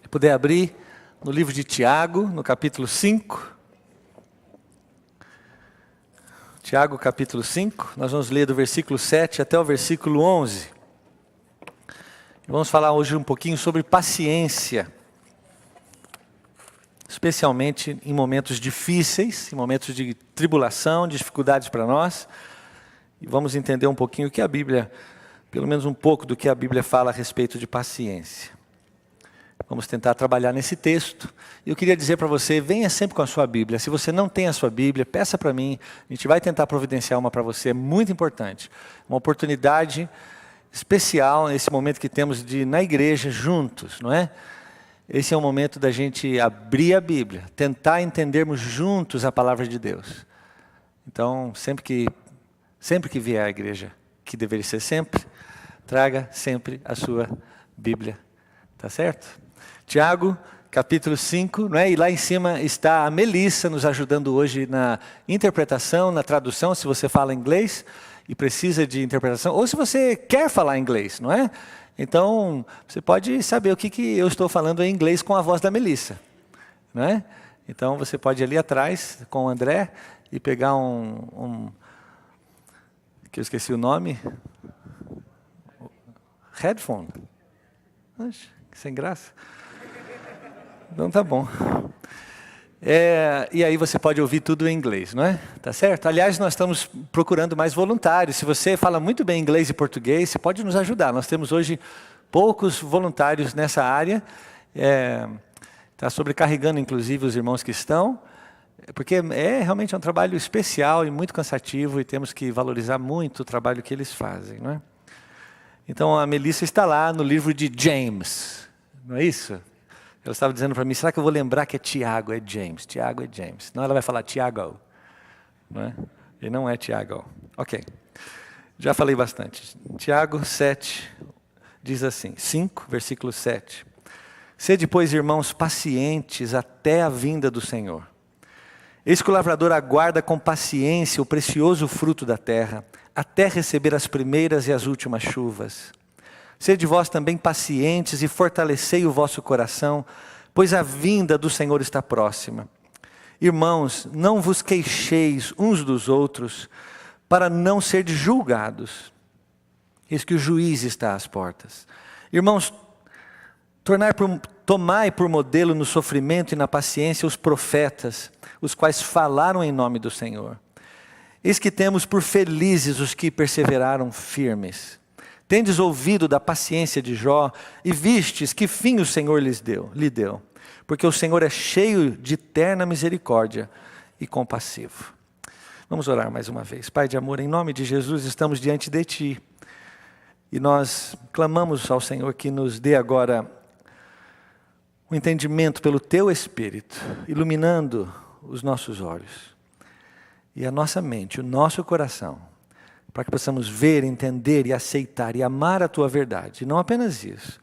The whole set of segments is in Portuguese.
puder abrir no livro de Tiago, no capítulo 5. Tiago, capítulo 5, nós vamos ler do versículo 7 até o versículo 11. Vamos falar hoje um pouquinho sobre paciência, especialmente em momentos difíceis, em momentos de tribulação, de dificuldades para nós. E vamos entender um pouquinho o que a Bíblia, pelo menos um pouco do que a Bíblia fala a respeito de paciência. Vamos tentar trabalhar nesse texto. Eu queria dizer para você, venha sempre com a sua Bíblia. Se você não tem a sua Bíblia, peça para mim. A gente vai tentar providenciar uma para você, é muito importante. Uma oportunidade especial nesse momento que temos de ir na igreja juntos, não é? Esse é o momento da gente abrir a Bíblia, tentar entendermos juntos a palavra de Deus. Então, sempre que vier à igreja, que deveria ser sempre, traga sempre a sua Bíblia, tá certo? Tiago, capítulo 5, não é? E lá em cima está a Melissa nos ajudando hoje na interpretação, na tradução, se você fala inglês e precisa de interpretação, ou se você quer falar inglês, não é? Então, você pode saber o que eu estou falando em inglês com a voz da Melissa, não é? Então, você pode ir ali atrás com o André e pegar que eu esqueci o nome, headphone. Oxe, que sem graça. Então tá bom. E aí você pode ouvir tudo em inglês, não é? Tá certo? Aliás, nós estamos procurando mais voluntários. Se você fala muito bem inglês e português, você pode nos ajudar. Nós temos hoje poucos voluntários nessa área. Está sobrecarregando, inclusive, os irmãos que estão. Porque realmente um trabalho especial e muito cansativo e temos que valorizar muito o trabalho que eles fazem, não é? Então a Melissa está lá no livro de James, não é isso? Ela estava dizendo para mim, será que eu vou lembrar que é Tiago, é James? Tiago é James. Não, ela vai falar Tiago, não é? E não é Tiago. Ok, já falei bastante. Tiago 7 diz assim, 5, versículo 7. Sede, pois, irmãos, pacientes até a vinda do Senhor. Eis que o lavrador aguarda com paciência o precioso fruto da terra, até receber as primeiras e as últimas chuvas. Sede vós também pacientes e fortalecei o vosso coração, pois a vinda do Senhor está próxima. Irmãos, não vos queixeis uns dos outros, para não serdes julgados. Eis que o juiz está às portas. Irmãos, tomai por modelo no sofrimento e na paciência os profetas, os quais falaram em nome do Senhor. Eis que temos por felizes os que perseveraram firmes. Tendes ouvido da paciência de Jó e vistes que fim o Senhor lhe deu. Porque o Senhor é cheio de terna misericórdia e compassivo. Vamos orar mais uma vez. Pai de amor, em nome de Jesus estamos diante de Ti. E nós clamamos ao Senhor que nos dê agora o entendimento pelo Teu Espírito, iluminando os nossos olhos e a nossa mente, o nosso coração, para que possamos ver, entender e aceitar e amar a Tua verdade. E não apenas isso,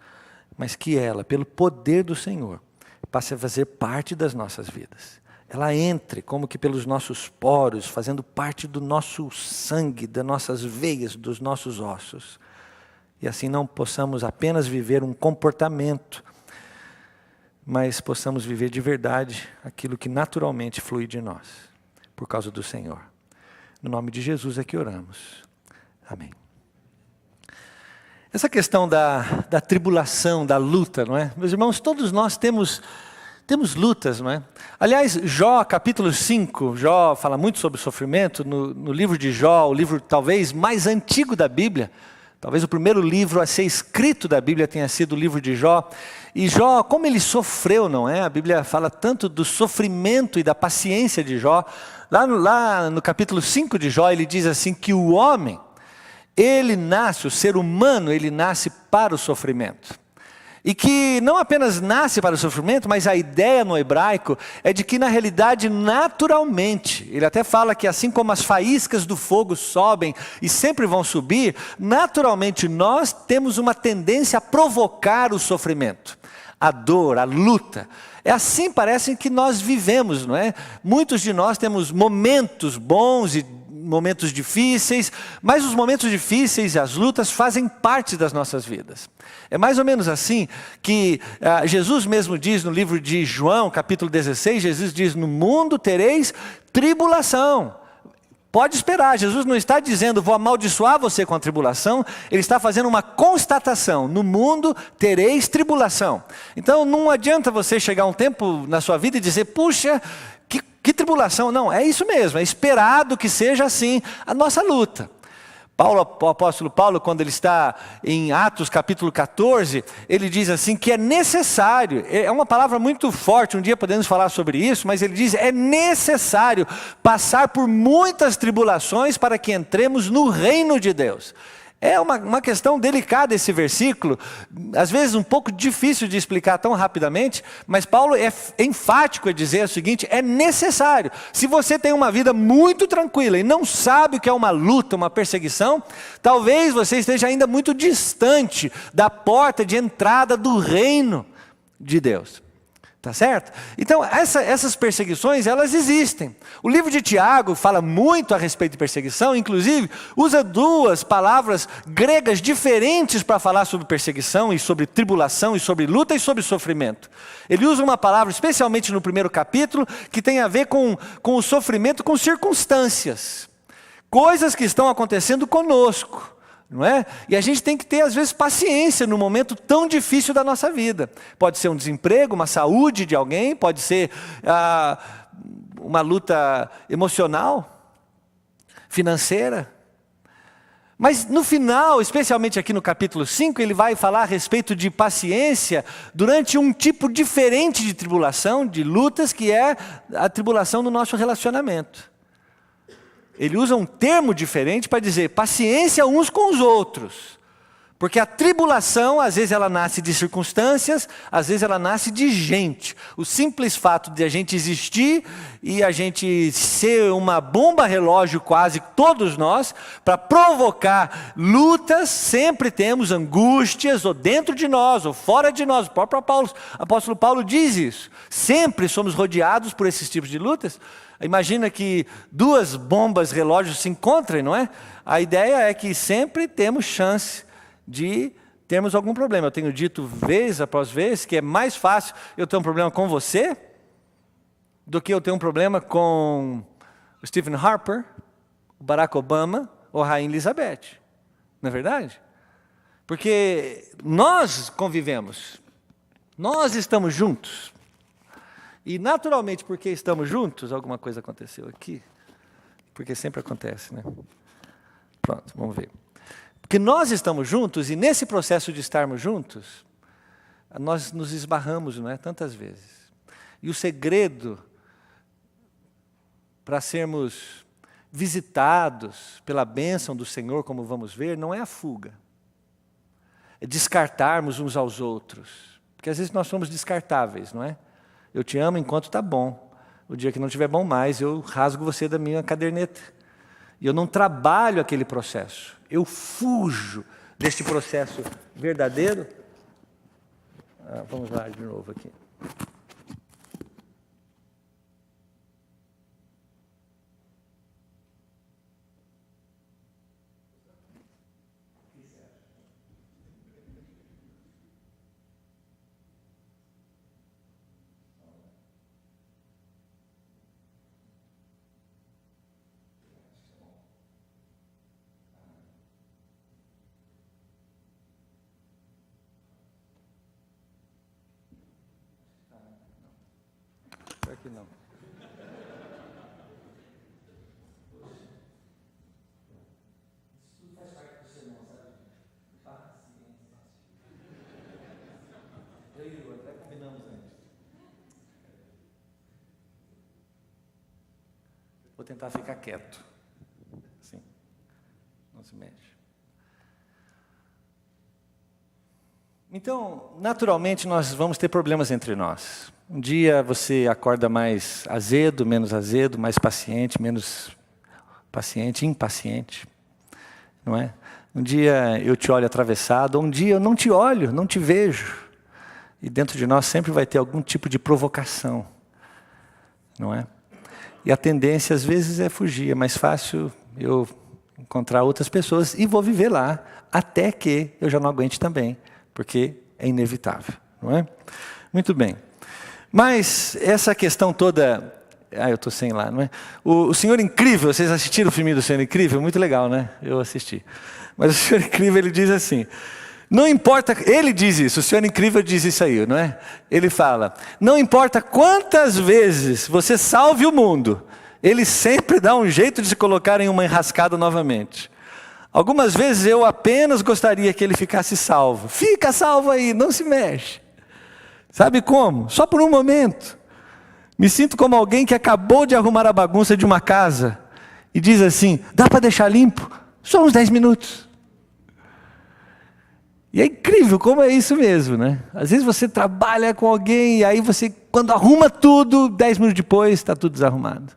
mas que ela, pelo poder do Senhor, passe a fazer parte das nossas vidas. Ela entre como que pelos nossos poros, fazendo parte do nosso sangue, das nossas veias, dos nossos ossos. E assim não possamos apenas viver um comportamento, mas possamos viver de verdade aquilo que naturalmente flui de nós, por causa do Senhor. No nome de Jesus é que oramos. Amém. Essa questão da tribulação, da luta, não é? Meus irmãos, todos nós temos lutas, não é? Aliás, Jó, capítulo 5, Jó fala muito sobre sofrimento. No livro de Jó, o livro talvez mais antigo da Bíblia, talvez o primeiro livro a ser escrito da Bíblia tenha sido o livro de Jó. E Jó, como ele sofreu, não é? A Bíblia fala tanto do sofrimento e da paciência de Jó. Lá no capítulo 5 de Jó, ele diz assim que o homem, ele nasce, o ser humano, ele nasce para o sofrimento. E que não apenas nasce para o sofrimento, mas a ideia no hebraico é de que na realidade naturalmente, ele até fala que assim como as faíscas do fogo sobem e sempre vão subir, naturalmente nós temos uma tendência a provocar o sofrimento, a dor, a luta. É assim parece que nós vivemos, não é? Muitos de nós temos momentos bons e momentos difíceis, mas os momentos difíceis e as lutas fazem parte das nossas vidas. É mais ou menos assim que Jesus mesmo diz no livro de João, capítulo 16, Jesus diz: no mundo tereis tribulação. Pode esperar, Jesus não está dizendo vou amaldiçoar você com a tribulação, Ele está fazendo uma constatação: no mundo tereis tribulação. Então não adianta você chegar um tempo na sua vida e dizer, puxa, que tribulação. Não, é isso mesmo, é esperado que seja assim a nossa luta. O apóstolo Paulo, quando ele está em Atos capítulo 14, ele diz assim que é necessário, é uma palavra muito forte, um dia podemos falar sobre isso, mas ele diz, é necessário passar por muitas tribulações para que entremos no reino de Deus. É uma questão delicada esse versículo, às vezes um pouco difícil de explicar tão rapidamente, mas Paulo é enfático a dizer o seguinte: é necessário. Se você tem uma vida muito tranquila e não sabe o que é uma luta, uma perseguição, talvez você esteja ainda muito distante da porta de entrada do reino de Deus. Tá certo? Então, essas perseguições, elas existem. O livro de Tiago fala muito a respeito de perseguição, inclusive usa duas palavras gregas diferentes para falar sobre perseguição e sobre tribulação e sobre luta e sobre sofrimento. Ele usa uma palavra, especialmente no primeiro capítulo, que tem a ver com o sofrimento, com circunstâncias. Coisas que estão acontecendo conosco. Não é? E a gente tem que ter às vezes paciência no momento tão difícil da nossa vida. Pode ser um desemprego, uma saúde de alguém, pode ser uma luta emocional, financeira. Mas no final, especialmente aqui no capítulo 5, ele vai falar a respeito de paciência durante um tipo diferente de tribulação, de lutas, que é a tribulação do nosso relacionamento. Ele usa um termo diferente para dizer paciência uns com os outros. Porque a tribulação, às vezes ela nasce de circunstâncias, às vezes ela nasce de gente. O simples fato de a gente existir e a gente ser uma bomba relógio quase, todos nós, para provocar lutas, sempre temos angústias, ou dentro de nós, ou fora de nós. O próprio apóstolo Paulo diz isso. Sempre somos rodeados por esses tipos de lutas. Imagina que duas bombas relógios se encontrem, não é? A ideia é que sempre temos chance de termos algum problema. Eu tenho dito vez após vez que é mais fácil eu ter um problema com você do que eu ter um problema com o Stephen Harper, o Barack Obama ou a Rainha Elizabeth. Não é verdade? Porque nós convivemos, nós estamos juntos. E naturalmente, porque estamos juntos, alguma coisa aconteceu aqui. Porque sempre acontece, né? Pronto, vamos ver. Porque nós estamos juntos, e nesse processo de estarmos juntos, nós nos esbarramos, não é? Tantas vezes. E o segredo para sermos visitados pela bênção do Senhor, como vamos ver, não é a fuga. É descartarmos uns aos outros. Porque às vezes nós somos descartáveis, não é? Eu te amo enquanto está bom. O dia que não estiver bom mais, eu rasgo você da minha caderneta. E eu não trabalho aquele processo. Eu fujo deste processo verdadeiro. Vamos lá de novo aqui. Que não. Isso faz parte do sermão, sabe? Eu e o até combinamos antes. Vou tentar ficar quieto. Assim. Não se mexe. Então, naturalmente, nós vamos ter problemas entre nós. Um dia você acorda mais azedo, menos azedo, mais paciente, menos paciente, impaciente, não é? Um dia eu te olho atravessado, um dia eu não te olho, não te vejo. E dentro de nós sempre vai ter algum tipo de provocação, não é? E a tendência às vezes é fugir, é mais fácil eu encontrar outras pessoas e vou viver lá até que eu já não aguente também, porque é inevitável, não é? Muito bem. Mas essa questão toda... eu estou sem lá, não é? O Senhor Incrível, vocês assistiram o filme do Senhor Incrível? Muito legal, né? Eu assisti. Mas o Senhor Incrível, ele diz assim, não importa, ele diz isso, o Senhor Incrível diz isso aí, não é? Ele fala, não importa quantas vezes você salve o mundo, ele sempre dá um jeito de se colocar em uma enrascada novamente. Algumas vezes eu apenas gostaria que ele ficasse salvo. Fica salvo aí, não se mexe. Sabe como? Só por um momento. Me sinto como alguém que acabou de arrumar a bagunça de uma casa e diz assim, dá para deixar limpo? Só uns 10 minutos. E é incrível como é isso mesmo, né? Às vezes você trabalha com alguém e aí você, quando arruma tudo, 10 minutos depois está tudo desarrumado.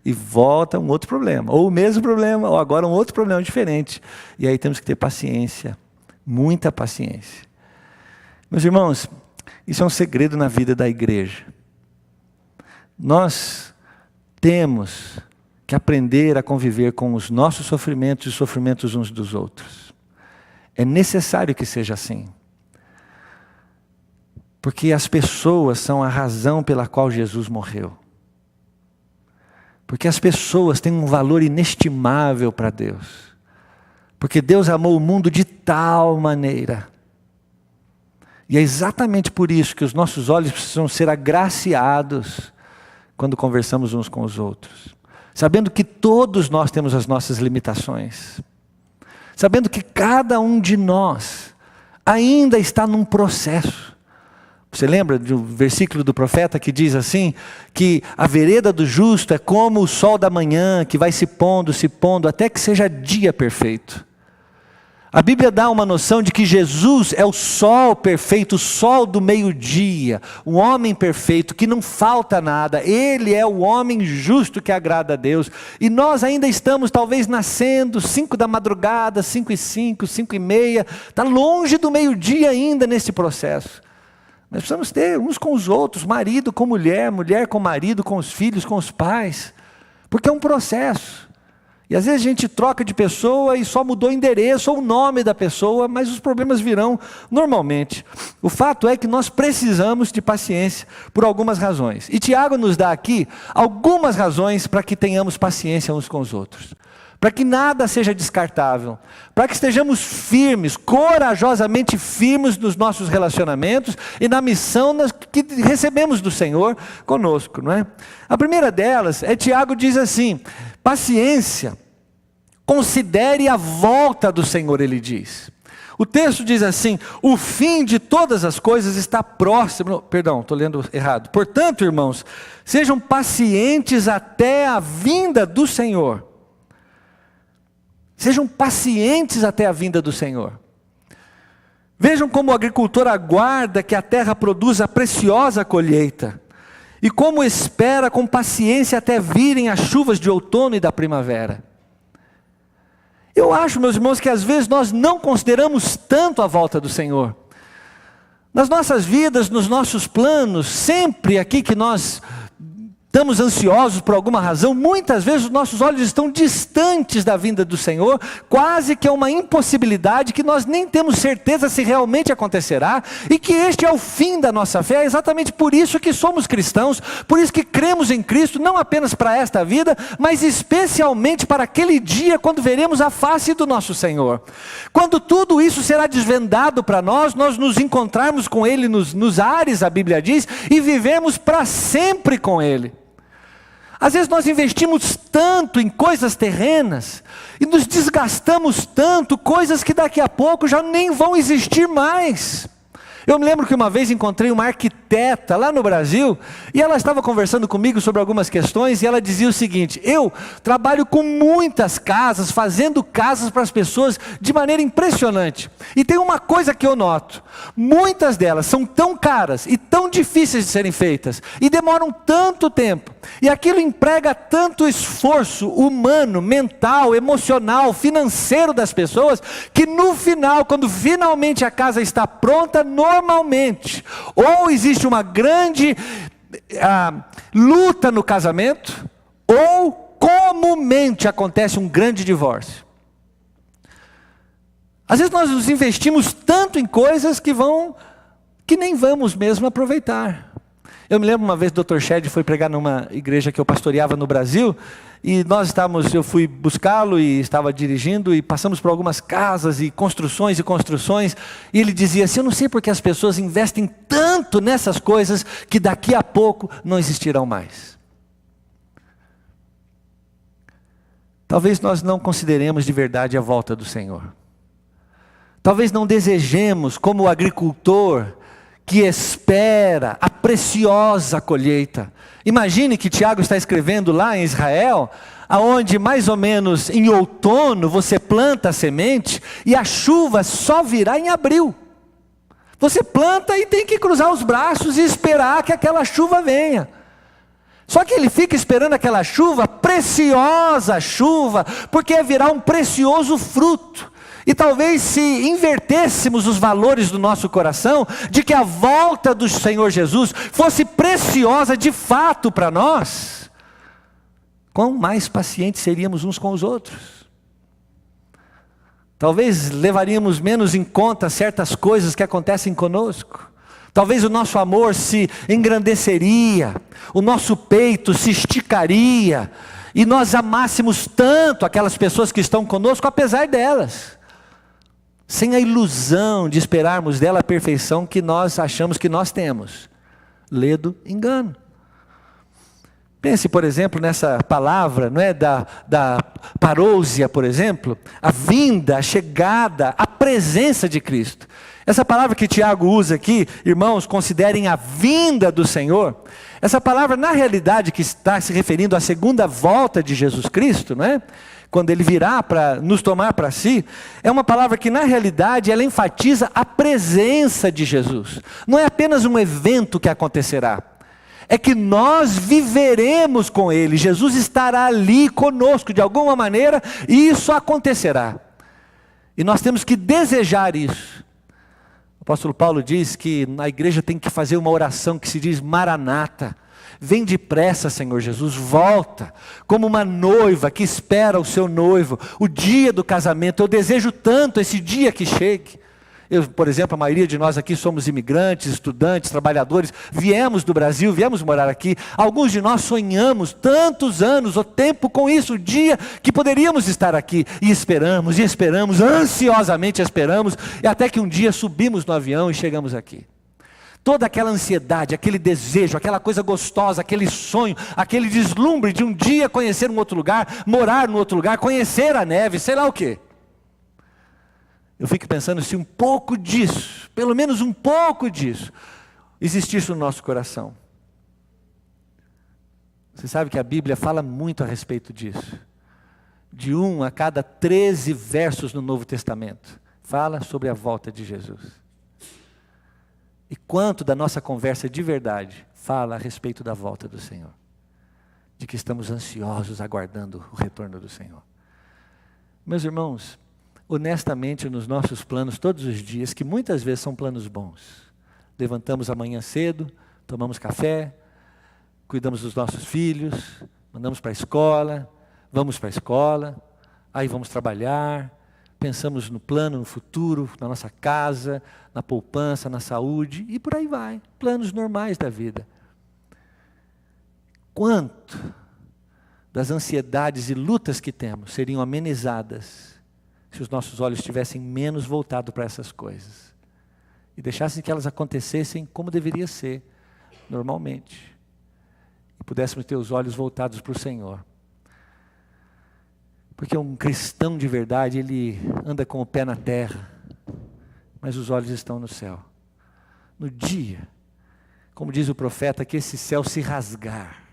E volta um outro problema, ou o mesmo problema, ou agora um outro problema diferente. E aí temos que ter paciência, muita paciência. Meus irmãos, isso é um segredo na vida da igreja. Nós temos que aprender a conviver com os nossos sofrimentos e os sofrimentos uns dos outros. É necessário que seja assim. Porque as pessoas são a razão pela qual Jesus morreu. Porque as pessoas têm um valor inestimável para Deus. Porque Deus amou o mundo de tal maneira. E é exatamente por isso que os nossos olhos precisam ser agraciados quando conversamos uns com os outros. Sabendo que todos nós temos as nossas limitações. Sabendo que cada um de nós ainda está num processo. Você lembra do versículo do profeta que diz assim, que a vereda do justo é como o sol da manhã, que vai se pondo, até que seja dia perfeito. A Bíblia dá uma noção de que Jesus é o sol perfeito, o sol do meio-dia, o homem perfeito, que não falta nada. Ele é o homem justo que agrada a Deus. E nós ainda estamos talvez nascendo, 5 da madrugada, 5:05, 5:30, está longe do meio-dia ainda nesse processo. Nós precisamos ter uns com os outros, marido com mulher, mulher com marido, com os filhos, com os pais. Porque é um processo. E às vezes a gente troca de pessoa e só mudou o endereço ou o nome da pessoa, mas os problemas virão normalmente. O fato é que nós precisamos de paciência por algumas razões. E Tiago nos dá aqui algumas razões para que tenhamos paciência uns com os outros. Para que nada seja descartável, para que estejamos firmes, corajosamente firmes nos nossos relacionamentos e na missão que recebemos do Senhor conosco, não é? A primeira delas, Tiago diz assim, paciência, considere a volta do Senhor, ele diz. O texto diz assim, o fim de todas as coisas está próximo, perdão, estou lendo errado. Portanto, irmãos, sejam pacientes até a vinda do Senhor. Sejam pacientes até a vinda do Senhor. Vejam como o agricultor aguarda que a terra produza a preciosa colheita. E como espera com paciência até virem as chuvas de outono e da primavera. Eu acho, meus irmãos, que às vezes nós não consideramos tanto a volta do Senhor. Nas nossas vidas, nos nossos planos, sempre aqui que nós estamos ansiosos por alguma razão, muitas vezes os nossos olhos estão distantes da vinda do Senhor, quase que é uma impossibilidade que nós nem temos certeza se realmente acontecerá, e que este é o fim da nossa fé. É exatamente por isso que somos cristãos, por isso que cremos em Cristo, não apenas para esta vida, mas especialmente para aquele dia quando veremos a face do nosso Senhor. Quando tudo isso será desvendado para nós nos encontrarmos com Ele nos ares, a Bíblia diz, e vivemos para sempre com Ele. Às vezes nós investimos tanto em coisas terrenas e nos desgastamos tanto, coisas que daqui a pouco já nem vão existir mais. Eu me lembro que uma vez encontrei uma arquiteta lá no Brasil, e ela estava conversando comigo sobre algumas questões, e ela dizia o seguinte, eu trabalho com muitas casas, fazendo casas para as pessoas de maneira impressionante, e tem uma coisa que eu noto, muitas delas são tão caras e tão difíceis de serem feitas, e demoram tanto tempo, e aquilo emprega tanto esforço humano, mental, emocional, financeiro das pessoas, que no final, quando finalmente a casa está pronta, normalmente, ou existe uma grande luta no casamento, ou comumente acontece um grande divórcio. Às vezes nós nos investimos tanto em coisas que nem vamos mesmo aproveitar. Eu me lembro uma vez o Dr. Shed foi pregar numa igreja que eu pastoreava no Brasil, e eu fui buscá-lo e estava dirigindo, e passamos por algumas casas e construções, e ele dizia assim: eu não sei porque as pessoas investem tanto nessas coisas, que daqui a pouco não existirão mais. Talvez nós não consideremos de verdade a volta do Senhor. Talvez não desejemos, como o agricultor que espera a preciosa colheita. Imagine que Tiago está escrevendo lá em Israel, aonde mais ou menos em outono você planta a semente e a chuva só virá em abril. Você planta e tem que cruzar os braços e esperar que aquela chuva venha. Só que ele fica esperando aquela chuva, preciosa chuva, porque virá um precioso fruto. E talvez se invertêssemos os valores do nosso coração, de que a volta do Senhor Jesus fosse preciosa de fato para nós, quão mais pacientes seríamos uns com os outros. Talvez levaríamos menos em conta certas coisas que acontecem conosco. Talvez o nosso amor se engrandeceria, o nosso peito se esticaria, e nós amássemos tanto aquelas pessoas que estão conosco, apesar delas, sem a ilusão de esperarmos dela a perfeição que nós achamos que nós temos. Ledo engano. Pense, por exemplo, nessa palavra, não é, da parousia, por exemplo, a vinda, a chegada, a presença de Cristo. Essa palavra que Tiago usa aqui, irmãos, considerem a vinda do Senhor. Essa palavra, na realidade, que está se referindo à segunda volta de Jesus Cristo, não é? Quando Ele virá para nos tomar para si, é uma palavra que na realidade ela enfatiza a presença de Jesus. Não é apenas um evento que acontecerá, é que nós viveremos com Ele. Jesus estará ali conosco de alguma maneira, e isso acontecerá. E nós temos que desejar isso. O apóstolo Paulo diz que a igreja tem que fazer uma oração que se diz Maranata. Vem depressa, Senhor Jesus, volta, como uma noiva que espera o seu noivo, o dia do casamento. Eu desejo tanto esse dia que chegue. Por exemplo, a maioria de nós aqui somos imigrantes, estudantes, trabalhadores, viemos do Brasil, viemos morar aqui. Alguns de nós sonhamos tantos anos, o tempo com isso, o dia que poderíamos estar aqui, e esperamos, ansiosamente esperamos, e até que um dia subimos no avião e chegamos aqui. Toda aquela ansiedade, aquele desejo, aquela coisa gostosa, aquele sonho, aquele deslumbre de um dia conhecer um outro lugar, morar num outro lugar, conhecer a neve, sei lá o quê. Eu fico pensando se um pouco disso, pelo menos um pouco disso, existisse no nosso coração. Você sabe que a Bíblia fala muito a respeito disso. De 1 a cada 13 versos no Novo Testamento, fala sobre a volta de Jesus. E quanto da nossa conversa de verdade fala a respeito da volta do Senhor. De que estamos ansiosos aguardando o retorno do Senhor. Meus irmãos, honestamente nos nossos planos todos os dias, que muitas vezes são planos bons. Levantamos amanhã cedo, tomamos café, cuidamos dos nossos filhos, mandamos para a escola, vamos para a escola, aí vamos trabalhar, pensamos no plano, no futuro, na nossa casa, na poupança, na saúde, e por aí vai. Planos normais da vida. Quanto das ansiedades e lutas que temos seriam amenizadas se os nossos olhos estivessem menos voltados para essas coisas e deixassem que elas acontecessem como deveria ser, normalmente, e pudéssemos ter os olhos voltados para o Senhor. Porque um cristão de verdade, ele anda com o pé na terra, mas os olhos estão no céu. No dia, como diz o profeta, que esse céu se rasgar.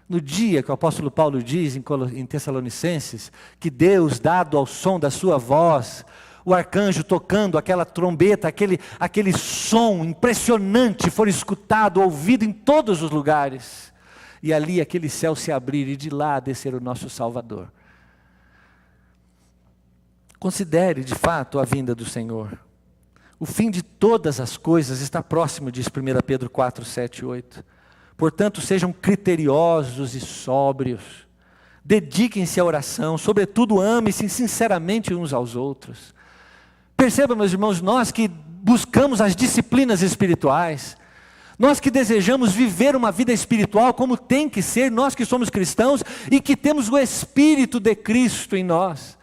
No dia que o apóstolo Paulo diz em Tessalonicenses, que Deus, dado ao som da sua voz, o arcanjo tocando aquela trombeta, aquele som impressionante for escutado, ouvido em todos os lugares. E ali aquele céu se abrir e de lá descer o nosso Salvador. Considere de fato a vinda do Senhor. O fim de todas as coisas está próximo, diz 1 Pedro 4, 7 e 8. Portanto, sejam criteriosos e sóbrios. Dediquem-se à oração, sobretudo amem-se sinceramente uns aos outros. Perceba, meus irmãos, nós que buscamos as disciplinas espirituais, nós que desejamos viver uma vida espiritual como tem que ser, nós que somos cristãos e que temos o Espírito de Cristo em nós.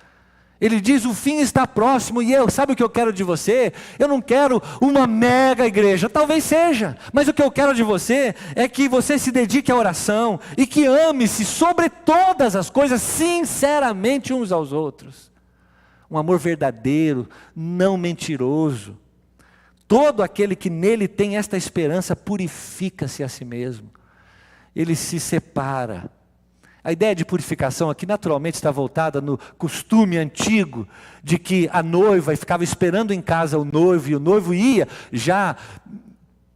Ele diz, o fim está próximo e sabe o que eu quero de você? Eu não quero uma mega igreja, talvez seja, mas o que eu quero de você é que você se dedique à oração e que ame-se sobre todas as coisas, sinceramente uns aos outros. Um amor verdadeiro, não mentiroso. Todo aquele que nele tem esta esperança purifica-se a si mesmo. Ele se separa. A ideia de purificação aqui naturalmente está voltada no costume antigo de que a noiva ficava esperando em casa o noivo, e o noivo ia já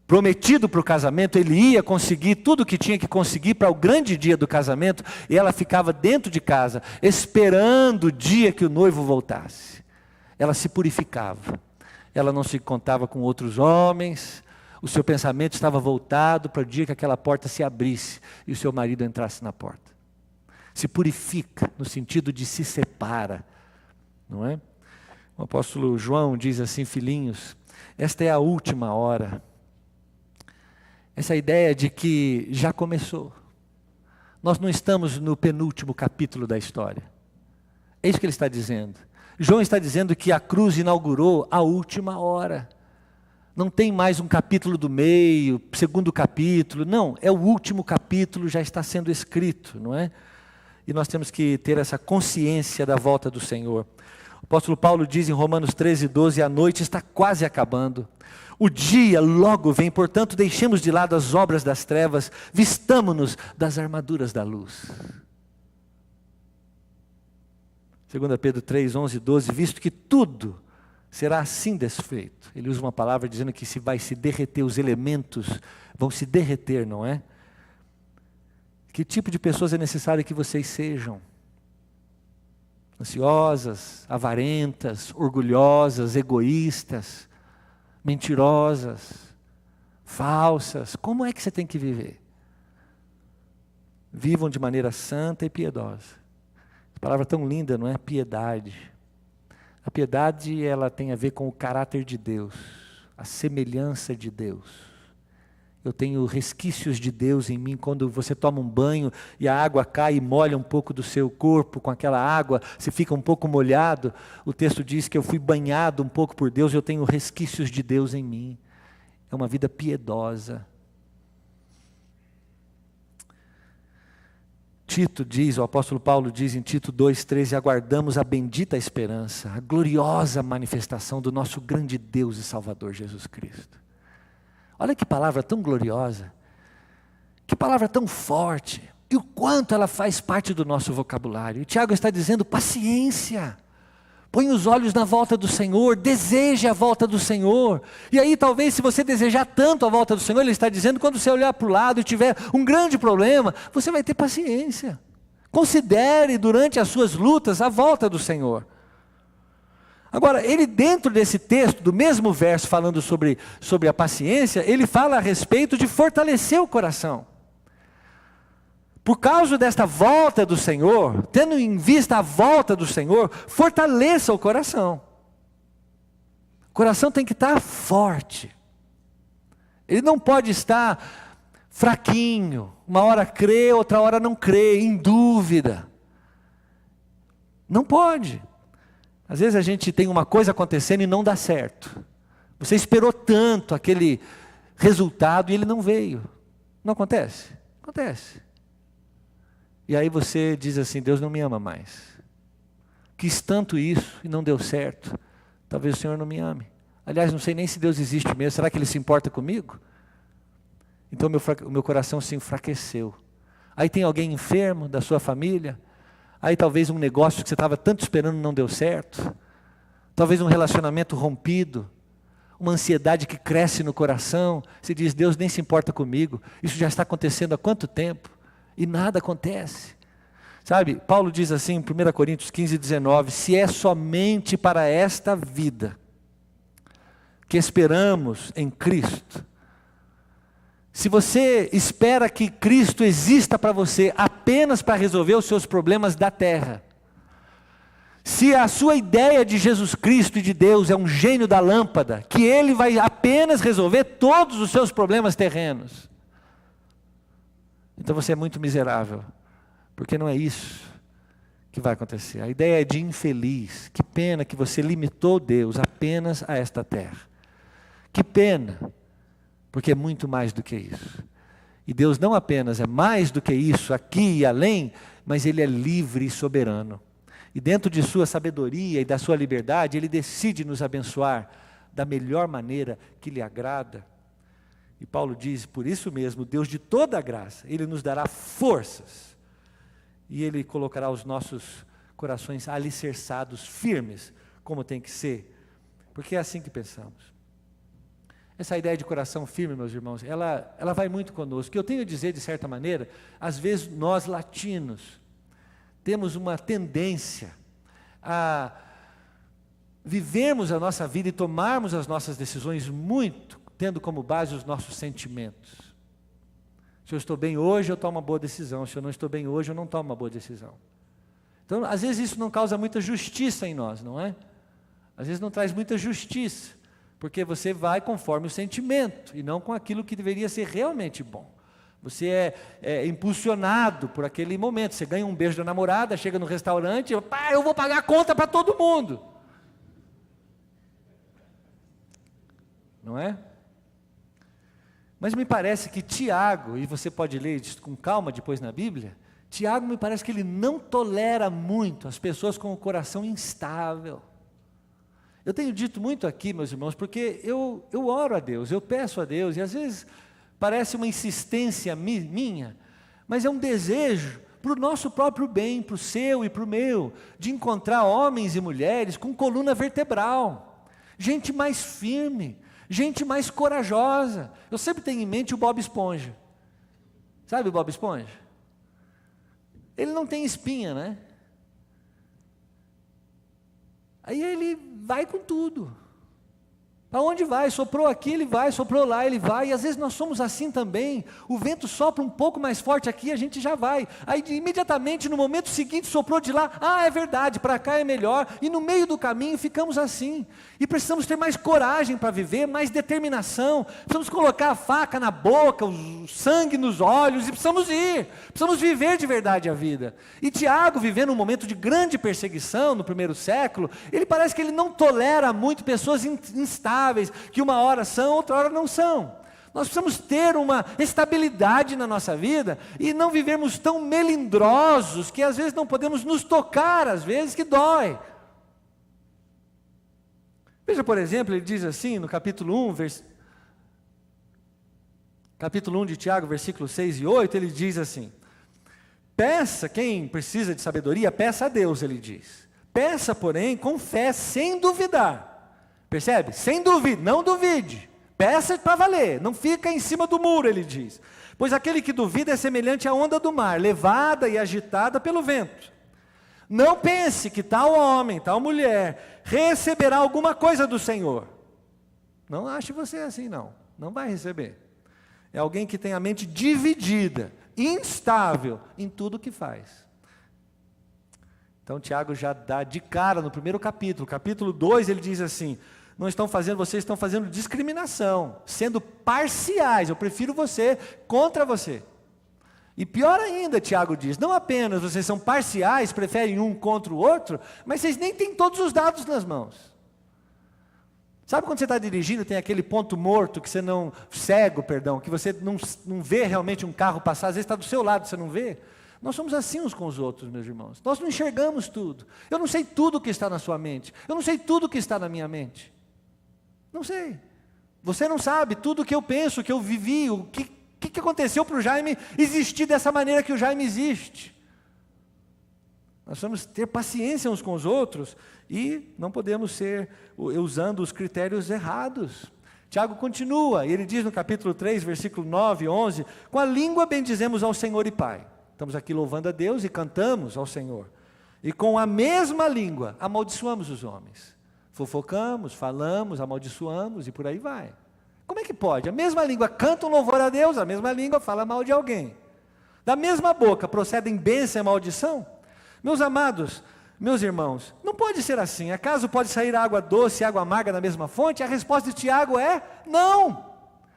prometido para o casamento, ele ia conseguir tudo o que tinha que conseguir para o grande dia do casamento, e ela ficava dentro de casa, esperando o dia que o noivo voltasse. Ela se purificava, ela não se contava com outros homens, o seu pensamento estava voltado para o dia que aquela porta se abrisse e o seu marido entrasse na porta. Se purifica, no sentido de se separa, não é? O apóstolo João diz assim, filhinhos, esta é a última hora. Essa ideia de que já começou. Nós não estamos no penúltimo capítulo da história. É isso que ele está dizendo. João está dizendo que a cruz inaugurou a última hora. Não tem mais um capítulo do meio, segundo capítulo, não, é o último capítulo, já está sendo escrito, não é? E nós temos que ter essa consciência da volta do Senhor. O apóstolo Paulo diz em Romanos 13:12, a noite está quase acabando. O dia logo vem, portanto deixemos de lado as obras das trevas, vistamo-nos das armaduras da luz. 2 Pedro 3:11-12, visto que tudo será assim desfeito. Ele usa uma palavra dizendo que se vai se derreter, os elementos vão se derreter, não é? Que tipo de pessoas é necessário que vocês sejam? Ansiosas, avarentas, orgulhosas, egoístas, mentirosas, falsas. Como é que você tem que viver? Vivam de maneira santa e piedosa. Palavra tão linda, não é? Piedade. A piedade, ela tem a ver com o caráter de Deus, a semelhança de Deus. Eu tenho resquícios de Deus em mim. Quando você toma um banho e a água cai e molha um pouco do seu corpo com aquela água, você fica um pouco molhado. O texto diz que eu fui banhado um pouco por Deus, eu tenho resquícios de Deus em mim. É uma vida piedosa. Tito diz, o apóstolo Paulo diz em Tito 2:13, aguardamos a bendita esperança, a gloriosa manifestação do nosso grande Deus e Salvador Jesus Cristo. Olha que palavra tão gloriosa, que palavra tão forte, e o quanto ela faz parte do nosso vocabulário. E Tiago está dizendo, paciência, põe os olhos na volta do Senhor, deseje a volta do Senhor. E aí talvez se você desejar tanto a volta do Senhor, ele está dizendo, quando você olhar para o lado e tiver um grande problema, você vai ter paciência. Considere durante as suas lutas a volta do Senhor. Agora, ele dentro desse texto, do mesmo verso falando sobre a paciência, ele fala a respeito de fortalecer o coração. Por causa desta volta do Senhor, tendo em vista a volta do Senhor, fortaleça o coração. O coração tem que estar forte. Ele não pode estar fraquinho, uma hora crê, outra hora não crê, em dúvida. Não pode. Às vezes a gente tem uma coisa acontecendo e não dá certo. Você esperou tanto aquele resultado e ele não veio. Não acontece? Acontece. E aí você diz assim, Deus não me ama mais. Quis tanto isso e não deu certo. Talvez o Senhor não me ame. Aliás, não sei nem se Deus existe mesmo. Será que Ele se importa comigo? Então o meu coração se enfraqueceu. Aí tem alguém enfermo da sua família. Aí talvez um negócio que você estava tanto esperando não deu certo. Talvez um relacionamento rompido. Uma ansiedade que cresce no coração. Você diz, Deus nem se importa comigo. Isso já está acontecendo há quanto tempo? E nada acontece. Sabe, Paulo diz assim em 1 Coríntios 15:19, se é somente para esta vida que esperamos em Cristo, Se você espera que Cristo exista para você apenas para resolver os seus problemas da terra, se a sua ideia de Jesus Cristo e de Deus é um gênio da lâmpada, que Ele vai apenas resolver todos os seus problemas terrenos, então você é muito miserável, porque não é isso que vai acontecer. A ideia é de infeliz. Que pena que você limitou Deus apenas a esta terra. Que pena, porque é muito mais do que isso. E Deus não apenas é mais do que isso, aqui e além, mas Ele é livre e soberano. E dentro de sua sabedoria e da sua liberdade, Ele decide nos abençoar da melhor maneira que lhe agrada. E Paulo diz, por isso mesmo, Deus de toda a graça, Ele nos dará forças. E Ele colocará os nossos corações alicerçados, firmes, como tem que ser. Porque é assim que pensamos. Essa ideia de coração firme, meus irmãos, ela vai muito conosco. O que eu tenho a dizer, de certa maneira, às vezes nós latinos temos uma tendência a vivermos a nossa vida e tomarmos as nossas decisões muito, tendo como base os nossos sentimentos. Se eu estou bem hoje, eu tomo uma boa decisão. Se eu não estou bem hoje, eu não tomo uma boa decisão. Então, às vezes isso não causa muita justiça em nós, não é? Às vezes não traz muita justiça, porque você vai conforme o sentimento, e não com aquilo que deveria ser realmente bom. Você é impulsionado por aquele momento. Você ganha um beijo da namorada, chega no restaurante, pai, eu vou pagar a conta para todo mundo. Não é? Mas me parece que Tiago, e você pode ler isso com calma depois na Bíblia, Tiago me parece que ele não tolera muito as pessoas com o coração instável. Eu tenho dito muito aqui, meus irmãos, porque eu oro a Deus, eu peço a Deus, e às vezes parece uma insistência minha, mas é um desejo para o nosso próprio bem, para o seu e para o meu, de encontrar homens e mulheres com coluna vertebral, gente mais firme, gente mais corajosa. Eu sempre tenho em mente o Bob Esponja. Sabe o Bob Esponja? Ele não tem espinha, né? Aí ele vai com tudo. Para onde vai? Soprou aqui, ele vai, soprou lá, ele vai. E às vezes nós somos assim também. O vento sopra um pouco mais forte aqui, a gente já vai. Aí imediatamente no momento seguinte soprou de lá. Ah, é verdade, para cá é melhor. E no meio do caminho ficamos assim. E precisamos ter mais coragem para viver, mais determinação. Precisamos colocar a faca na boca, o sangue nos olhos, e precisamos ir. Precisamos viver de verdade a vida. E Tiago, vivendo um momento de grande perseguição no primeiro século, ele parece que ele não tolera muito pessoas instáveis, que uma hora são, outra hora não são. Nós precisamos ter uma estabilidade na nossa vida e não vivermos tão melindrosos que às vezes não podemos nos tocar, às vezes que dói. Veja, por exemplo, ele diz assim no capítulo 1 de Tiago, versículos 6 e 8, ele diz assim: peça, quem precisa de sabedoria, peça a Deus, ele diz. Peça, porém, com fé, sem duvidar. Percebe? Sem dúvida, não duvide. Peça para valer, não fica em cima do muro, ele diz. Pois aquele que duvida é semelhante à onda do mar, levada e agitada pelo vento. Não pense que tal homem, tal mulher, receberá alguma coisa do Senhor. Não ache você assim, não. Não vai receber. É alguém que tem a mente dividida, instável em tudo que faz. Então Tiago já dá de cara no primeiro capítulo. Capítulo 2 ele diz assim: vocês estão fazendo discriminação, sendo parciais, eu prefiro você contra você. E pior ainda, Tiago diz, não apenas vocês são parciais, preferem um contra o outro, mas vocês nem têm todos os dados nas mãos. Sabe quando você está dirigindo, tem aquele ponto morto, que você não, cego, perdão, que você não vê realmente um carro passar, às vezes está do seu lado, você não vê? Nós somos assim uns com os outros, meus irmãos. Nós não enxergamos tudo. Eu não sei tudo o que está na sua mente. Eu não sei tudo o que está na minha mente. Não sei. Você não sabe tudo o que eu penso, o que eu vivi, o que aconteceu para o Jaime existir dessa maneira que o Jaime existe. Nós vamos ter paciência uns com os outros e não podemos ser usando os critérios errados. Tiago continua, e ele diz no capítulo 3, versículo 9 e 11, com a língua bendizemos ao Senhor e Pai. Estamos aqui louvando a Deus e cantamos ao Senhor. E com a mesma língua amaldiçoamos os homens. Fofocamos, falamos, amaldiçoamos e por aí vai. Como é que pode? A mesma língua canta um louvor a Deus, a mesma língua fala mal de alguém. Da mesma boca procedem bênção e maldição? Meus amados, meus irmãos, não pode ser assim. Acaso pode sair água doce e água amarga da mesma fonte? A resposta de Tiago é não.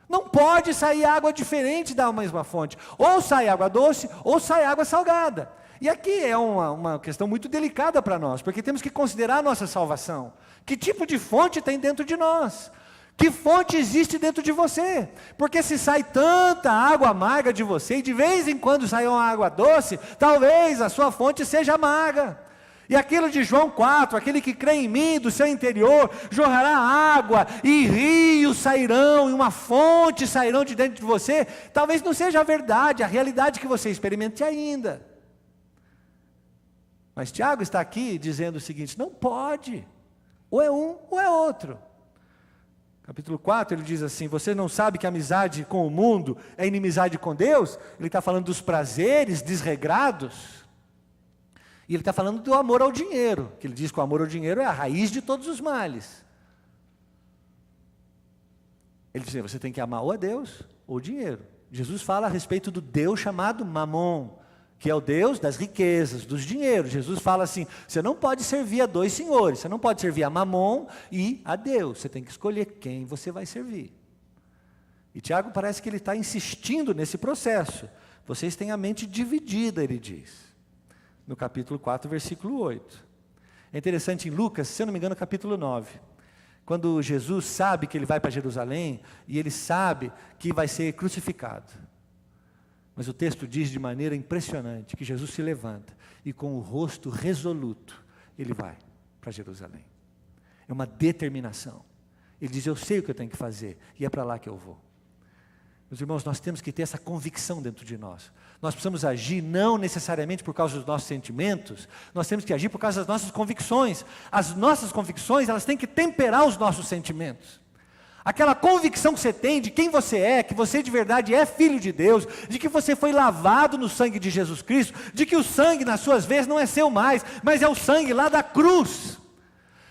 Não pode sair água diferente da mesma fonte. Ou sai água doce, ou sai água salgada. E aqui é uma questão muito delicada para nós, porque temos que considerar a nossa salvação. Que tipo de fonte tem dentro de nós? Que fonte existe dentro de você? Porque se sai tanta água amarga de você, e de vez em quando sai uma água doce, talvez a sua fonte seja amarga. E aquilo de João 4, aquele que crê em mim, do seu interior, jorrará água, e rios sairão, e uma fonte sairão de dentro de você, talvez não seja a verdade, a realidade que você experimente ainda. Mas Tiago está aqui dizendo o seguinte, não pode, ou é um ou é outro. Capítulo 4, ele diz assim, você não sabe que a amizade com o mundo é inimizade com Deus? Ele está falando dos prazeres desregrados. E ele está falando do amor ao dinheiro, que ele diz que o amor ao dinheiro é a raiz de todos os males. Ele diz, você tem que amar ou a Deus ou o dinheiro. Jesus fala a respeito do Deus chamado Mamon, que é o Deus das riquezas, dos dinheiros. Jesus fala assim, você não pode servir a dois senhores, você não pode servir a Mamon e a Deus, você tem que escolher quem você vai servir. E Tiago parece que ele está insistindo nesse processo. Vocês têm a mente dividida, ele diz, no capítulo 4, versículo 8. É interessante em Lucas, se eu não me engano, capítulo 9, quando Jesus sabe que ele vai para Jerusalém, e ele sabe que vai ser crucificado. Mas o texto diz de maneira impressionante que Jesus se levanta e com o rosto resoluto, ele vai para Jerusalém. É uma determinação. Ele diz, eu sei o que eu tenho que fazer e é para lá que eu vou. Meus irmãos, nós temos que ter essa convicção dentro de nós. Nós precisamos agir não necessariamente por causa dos nossos sentimentos, nós temos que agir por causa das nossas convicções. As nossas convicções, elas têm que temperar os nossos sentimentos. Aquela convicção que você tem de quem você é, que você de verdade é filho de Deus, de que você foi lavado no sangue de Jesus Cristo, de que o sangue nas suas veias não é seu mais, mas é o sangue lá da cruz.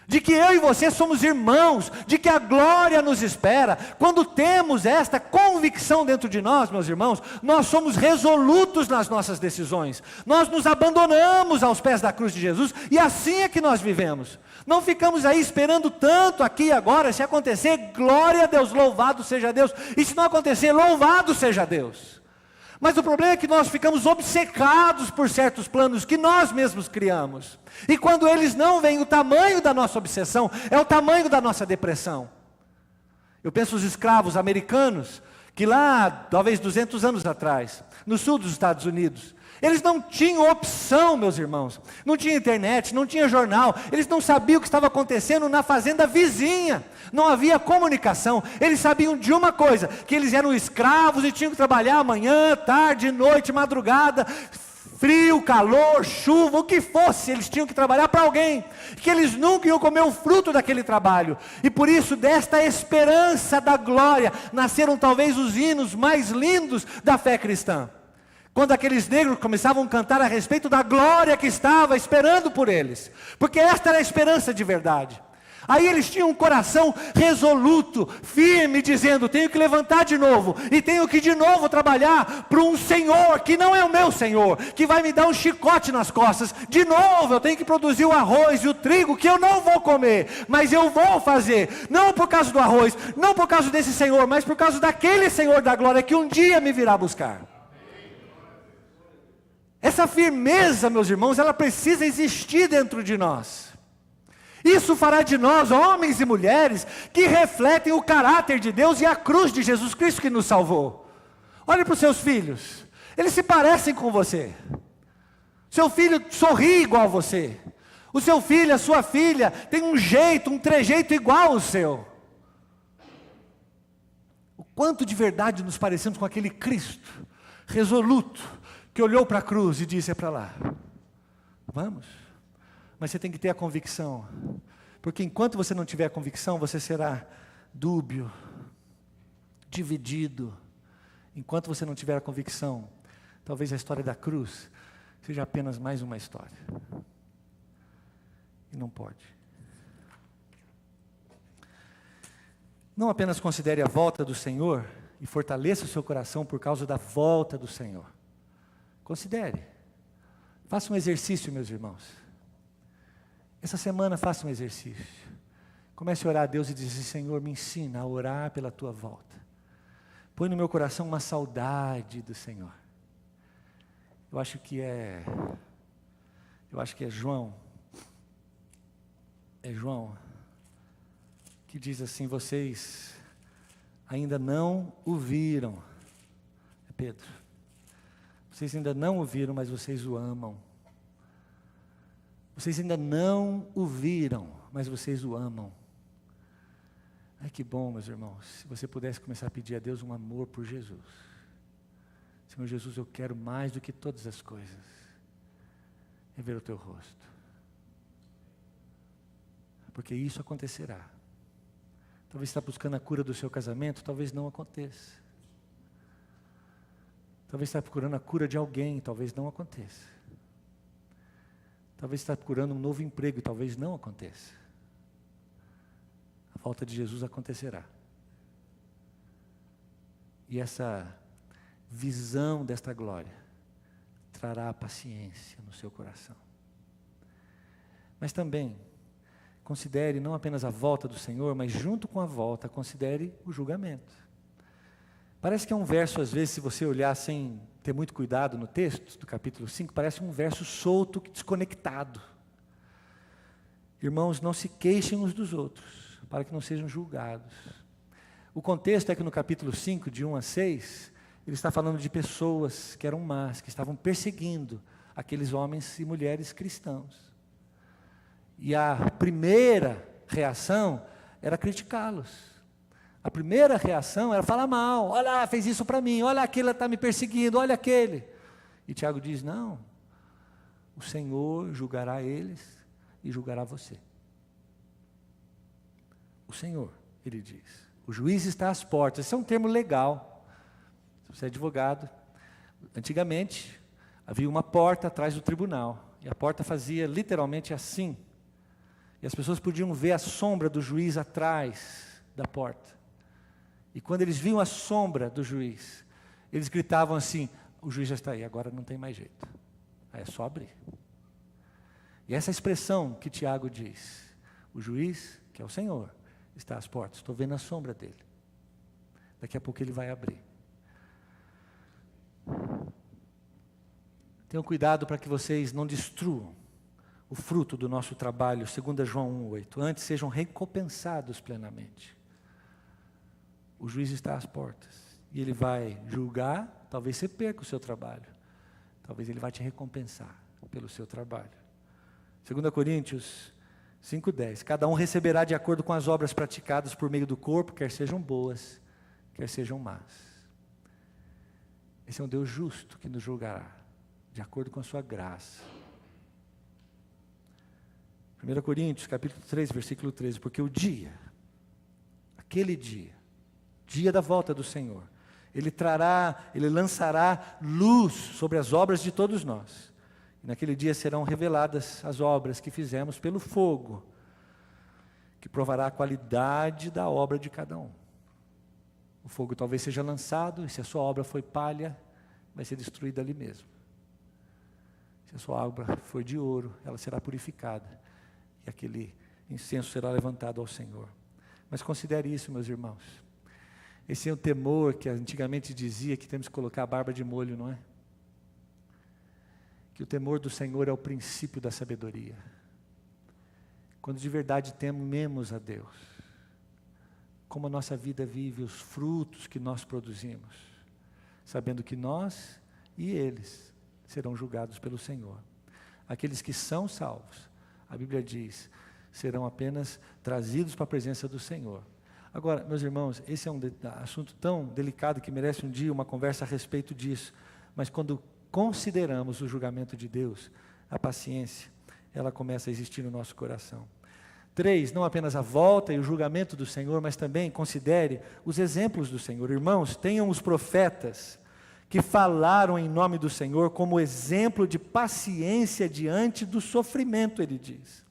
De que eu e você somos irmãos, de que a glória nos espera. Quando temos esta convicção dentro de nós, meus irmãos, nós somos resolutos nas nossas decisões. Nós nos abandonamos aos pés da cruz de Jesus e assim é que nós vivemos. Não ficamos aí esperando tanto aqui e agora, se acontecer, glória a Deus, louvado seja Deus. E se não acontecer, louvado seja Deus. Mas o problema é que nós ficamos obcecados por certos planos que nós mesmos criamos. E quando eles não vêm, o tamanho da nossa obsessão é o tamanho da nossa depressão. Eu penso os escravos americanos, que lá, talvez 200 anos atrás, no sul dos Estados Unidos, eles não tinham opção, meus irmãos. Não tinha internet, não tinha jornal. Eles não sabiam o que estava acontecendo na fazenda vizinha. Não havia comunicação. Eles sabiam de uma coisa, que eles eram escravos e tinham que trabalhar manhã, tarde, noite, madrugada, frio, calor, chuva, o que fosse. Eles tinham que trabalhar para alguém. Que eles nunca iam comer o fruto daquele trabalho. E por isso, desta esperança da glória, nasceram talvez os hinos mais lindos da fé cristã. Quando aqueles negros começavam a cantar a respeito da glória que estava esperando por eles. Porque esta era a esperança de verdade. Aí eles tinham um coração resoluto, firme, dizendo, tenho que levantar de novo. E tenho que de novo trabalhar para um Senhor que não é o meu Senhor. Que vai me dar um chicote nas costas. De novo eu tenho que produzir o arroz e o trigo que eu não vou comer. Mas eu vou fazer. Não por causa do arroz, não por causa desse Senhor, mas por causa daquele Senhor da glória que um dia me virá buscar. Essa firmeza, meus irmãos, ela precisa existir dentro de nós. Isso fará de nós, homens e mulheres, que refletem o caráter de Deus e a cruz de Jesus Cristo que nos salvou. Olhe para os seus filhos, eles se parecem com você. Seu filho sorri igual a você. O seu filho, a sua filha, tem um jeito, um trejeito igual ao seu. O quanto de verdade nos parecemos com aquele Cristo, resoluto, que olhou para a cruz e disse, é para lá. Vamos. Mas você tem que ter a convicção. Porque enquanto você não tiver a convicção, você será dúbio, dividido. Enquanto você não tiver a convicção, talvez a história da cruz seja apenas mais uma história. E não pode. Não apenas considere a volta do Senhor e fortaleça o seu coração por causa da volta do Senhor. Considere. Faça um exercício, meus irmãos. Essa semana faça um exercício. Comece a orar a Deus e dizer: Senhor, me ensina a orar pela tua volta. Põe no meu coração uma saudade do Senhor. Eu acho que é João. É João que diz assim: vocês ainda não o viram. É Pedro. Vocês ainda não o viram, mas vocês o amam. Vocês ainda não o viram, mas vocês o amam. Ai, que bom, meus irmãos, se você pudesse começar a pedir a Deus um amor por Jesus. Senhor Jesus, eu quero mais do que todas as coisas, é ver o teu rosto. Porque isso acontecerá. Talvez você está buscando a cura do seu casamento, talvez não aconteça. Talvez você está procurando a cura de alguém, talvez não aconteça. Talvez você está procurando um novo emprego, e talvez não aconteça. A volta de Jesus acontecerá. E essa visão desta glória trará paciência no seu coração. Mas também, considere não apenas a volta do Senhor, mas junto com a volta, considere o julgamento. Parece que é um verso, às vezes, se você olhar sem ter muito cuidado no texto do capítulo 5, parece um verso solto, desconectado. Irmãos, não se queixem uns dos outros, para que não sejam julgados. O contexto é que no capítulo 5, de 1 a 6, ele está falando de pessoas que eram más, que estavam perseguindo aqueles homens e mulheres cristãos. E a primeira reação era criticá-los. A primeira reação era falar mal. Olha, fez isso para mim. Olha, aquele está me perseguindo. Olha aquele. E Tiago diz: não, o Senhor julgará eles e julgará você. O Senhor, ele diz. O juiz está às portas. Esse é um termo legal. Se você é advogado, antigamente havia uma porta atrás do tribunal. E a porta fazia literalmente assim. E as pessoas podiam ver a sombra do juiz atrás da porta. E quando eles viam a sombra do juiz, eles gritavam assim: o juiz já está aí, agora não tem mais jeito. Aí é só abrir. E essa expressão que Tiago diz: o juiz, que é o Senhor, está às portas, estou vendo a sombra dele. Daqui a pouco ele vai abrir. Tenham cuidado para que vocês não destruam o fruto do nosso trabalho, 2 João 1,8. Antes sejam recompensados plenamente. O juiz está às portas. E ele vai julgar, talvez você perca o seu trabalho. Talvez ele vai te recompensar pelo seu trabalho. 2 Coríntios 5,10. Cada um receberá de acordo com as obras praticadas por meio do corpo, quer sejam boas, quer sejam más. Esse é um Deus justo que nos julgará, de acordo com a sua graça. 1 Coríntios, capítulo 3, versículo 13. Porque o dia, aquele dia da volta do Senhor, Ele lançará luz sobre as obras de todos nós. E naquele dia serão reveladas as obras que fizemos pelo fogo, que provará a qualidade da obra de cada um. O fogo talvez seja lançado, e se a sua obra foi palha, vai ser destruída ali mesmo. Se a sua obra for de ouro, ela será purificada, e aquele incenso será levantado ao Senhor. Mas considere isso, meus irmãos. Esse é o temor que antigamente dizia que temos que colocar a barba de molho, não é? Que o temor do Senhor é o princípio da sabedoria. Quando de verdade tememos a Deus, como a nossa vida vive, os frutos que nós produzimos, sabendo que nós e eles serão julgados pelo Senhor. Aqueles que são salvos, a Bíblia diz, serão apenas trazidos para a presença do Senhor. Agora, meus irmãos, esse é um assunto tão delicado que merece um dia uma conversa a respeito disso. Mas quando consideramos o julgamento de Deus, a paciência, ela começa a existir no nosso coração. 3, não apenas a volta e o julgamento do Senhor, mas também considere os exemplos do Senhor. Irmãos, tenham os profetas que falaram em nome do Senhor como exemplo de paciência diante do sofrimento, ele diz.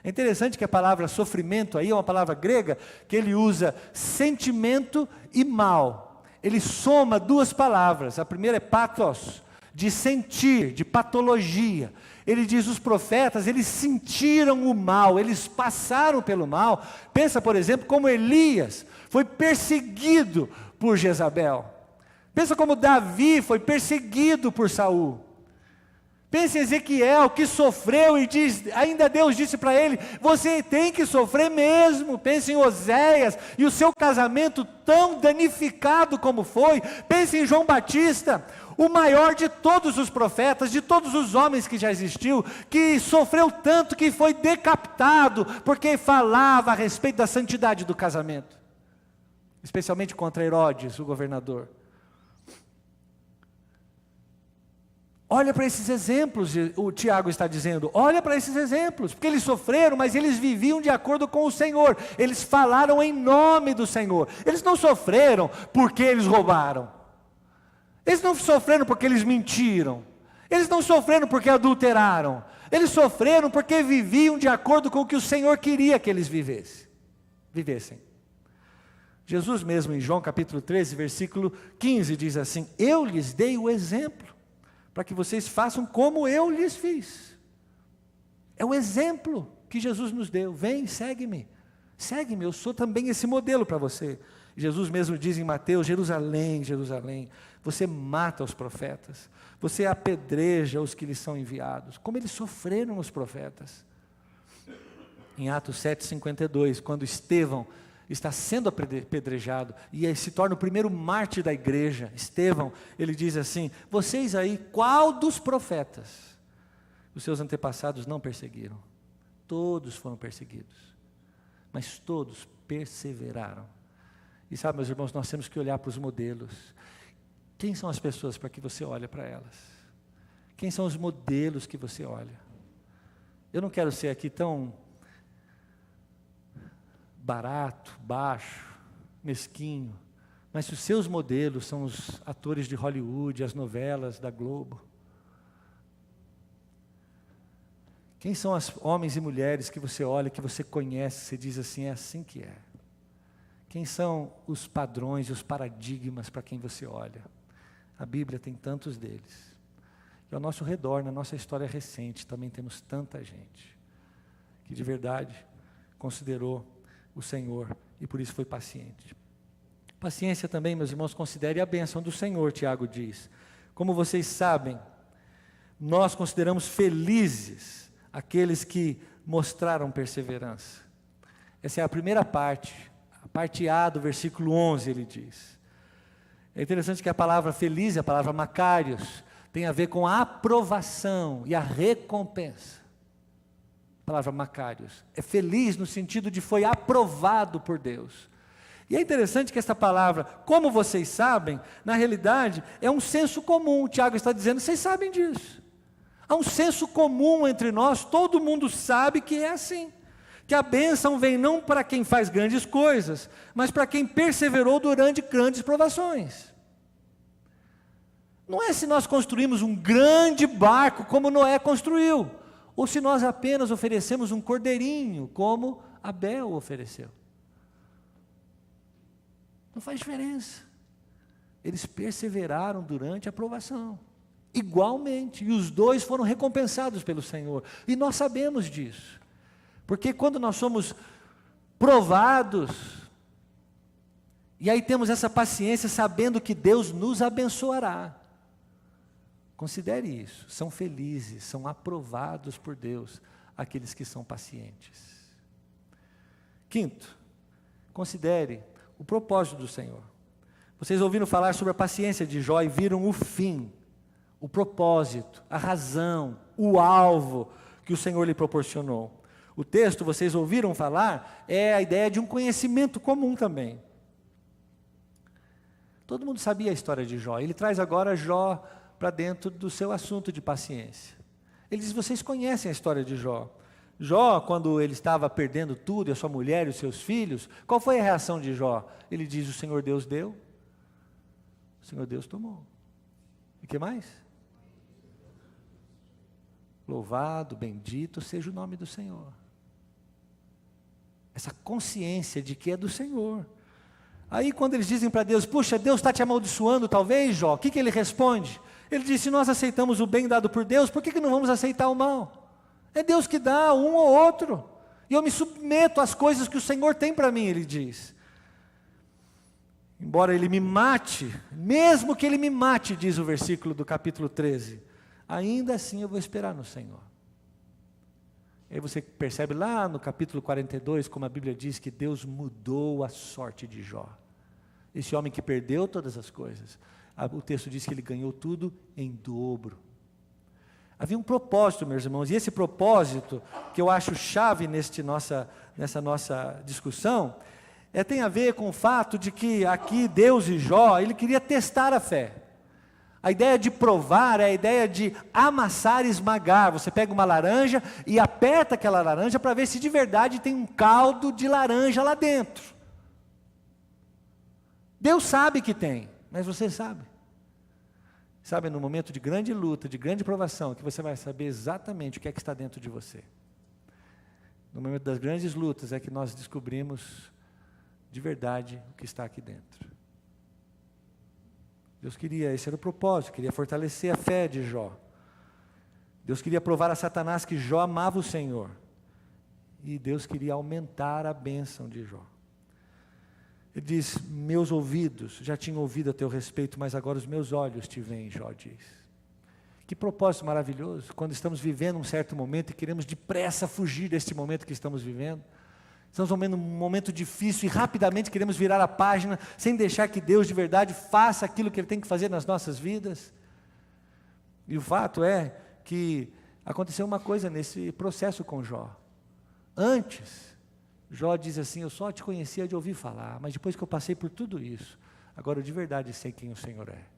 É interessante que a palavra sofrimento aí é uma palavra grega que ele usa sentimento e mal. Ele soma duas palavras. A primeira é pathos, de sentir, de patologia. Ele diz, os profetas, eles sentiram o mal, eles passaram pelo mal. Pensa, por exemplo, como Elias foi perseguido por Jezabel. Pensa como Davi foi perseguido por Saul. Pensa em Ezequiel, que sofreu e diz, ainda Deus disse para ele, você tem que sofrer mesmo. Pensa em Oséias e o seu casamento tão danificado como foi. Pensa em João Batista, o maior de todos os profetas, de todos os homens que já existiu, que sofreu tanto que foi decapitado, porque falava a respeito da santidade do casamento, especialmente contra Herodes, o governador. Olha para esses exemplos, o Tiago está dizendo, olha para esses exemplos, porque eles sofreram, mas eles viviam de acordo com o Senhor, eles falaram em nome do Senhor, eles não sofreram porque eles roubaram, eles não sofreram porque eles mentiram, eles não sofreram porque adulteraram, eles sofreram porque viviam de acordo com o que o Senhor queria que eles vivessem. Jesus mesmo em João capítulo 13, versículo 15 diz assim, eu lhes dei o exemplo, para que vocês façam como eu lhes fiz. É o exemplo que Jesus nos deu. Vem, segue-me, eu sou também esse modelo para você. Jesus mesmo diz em Mateus, Jerusalém, Jerusalém, você mata os profetas, você apedreja os que lhes são enviados, como eles sofreram os profetas. Em Atos 7:52, quando Estevão está sendo apedrejado, e aí se torna o primeiro mártir da igreja, Estevão, ele diz assim, vocês aí, qual dos profetas, os seus antepassados não perseguiram? Todos foram perseguidos, mas todos perseveraram. E sabe, meus irmãos, nós temos que olhar para os modelos. Quem são as pessoas para que você olha para elas? Quem são os modelos que você olha? Eu não quero ser aqui tão barato, baixo, mesquinho, mas se os seus modelos são os atores de Hollywood, as novelas da Globo, quem são os homens e mulheres que você olha, que você conhece, você diz assim, é assim que é? Quem são os padrões e os paradigmas para quem você olha? A Bíblia tem tantos deles, e ao nosso redor, na nossa história recente, também temos tanta gente, que de verdade considerou o Senhor, e por isso foi paciente. Paciência também, meus irmãos, considere a bênção do Senhor, Tiago diz. Como vocês sabem, nós consideramos felizes aqueles que mostraram perseverança. Essa é a primeira parte, a parte A do versículo 11, ele diz. É interessante que a palavra feliz, a palavra makarios, tem a ver com a aprovação e a recompensa. A palavra makarios é feliz no sentido de foi aprovado por Deus. E é interessante que essa palavra, como vocês sabem, na realidade é um senso comum. O Tiago está dizendo, vocês sabem disso. Há um senso comum entre nós, todo mundo sabe que é assim. Que a bênção vem não para quem faz grandes coisas, mas para quem perseverou durante grandes provações. Não é se nós construímos um grande barco como Noé construiu, ou se nós apenas oferecemos um cordeirinho, como Abel ofereceu. Não faz diferença. Eles perseveraram durante a provação, igualmente, e os dois foram recompensados pelo Senhor, e nós sabemos disso, porque quando nós somos provados, e aí temos essa paciência, sabendo que Deus nos abençoará, considere isso, são felizes, são aprovados por Deus, aqueles que são pacientes. Quinto, considere o propósito do Senhor. Vocês ouviram falar sobre a paciência de Jó e viram o fim, o propósito, a razão, o alvo que o Senhor lhe proporcionou. O texto, vocês ouviram falar, é a ideia de um conhecimento comum também. Todo mundo sabia a história de Jó, ele traz agora Jó para dentro do seu assunto de paciência. Ele diz, vocês conhecem a história de Jó. Jó, quando ele estava perdendo tudo, a sua mulher e os seus filhos, qual foi a reação de Jó? Ele diz, o Senhor Deus deu, o Senhor Deus tomou. E o que mais? Louvado, bendito seja o nome do Senhor. essa consciência de que é do Senhor. Aí quando eles dizem para Deus, puxa, Deus está te amaldiçoando talvez, Jó, o que ele responde? Ele diz, se nós aceitamos o bem dado por Deus, por que não vamos aceitar o mal? É Deus que dá um ou outro, e eu me submeto às coisas que o Senhor tem para mim, ele diz. Embora ele me mate, mesmo que ele me mate, diz o versículo do capítulo 13, ainda assim eu vou esperar no Senhor. Aí você percebe lá no capítulo 42, como a Bíblia diz que Deus mudou a sorte de Jó. Esse homem que perdeu todas as coisas, o texto diz que ele ganhou tudo em dobro. Havia um propósito, meus irmãos, e esse propósito, que eu acho chave nessa nossa discussão, tem a ver com o fato de que aqui Deus e Jó, ele queria testar a fé. A ideia de provar é a ideia de amassar e esmagar. Você pega uma laranja e aperta aquela laranja para ver se de verdade tem um caldo de laranja lá dentro. Deus sabe que tem, mas você sabe. Sabe, no momento de grande luta, de grande provação, que você vai saber exatamente o que é que está dentro de você. No momento das grandes lutas é que nós descobrimos de verdade o que está aqui dentro. Deus queria, esse era o propósito, queria fortalecer a fé de Jó. Deus queria provar a Satanás que Jó amava o Senhor. E Deus queria aumentar a bênção de Jó. Ele diz, meus ouvidos já tinham ouvido a teu respeito, mas agora os meus olhos te veem, Jó diz. Que propósito maravilhoso, quando estamos vivendo um certo momento e queremos depressa fugir deste momento que estamos vivendo. Estamos vivendo um momento difícil e rapidamente queremos virar a página, sem deixar que Deus de verdade faça aquilo que Ele tem que fazer nas nossas vidas. E o fato é que aconteceu uma coisa nesse processo com Jó. Antes, Jó diz assim, eu só te conhecia de ouvir falar, mas depois que eu passei por tudo isso, agora eu de verdade sei quem o Senhor é.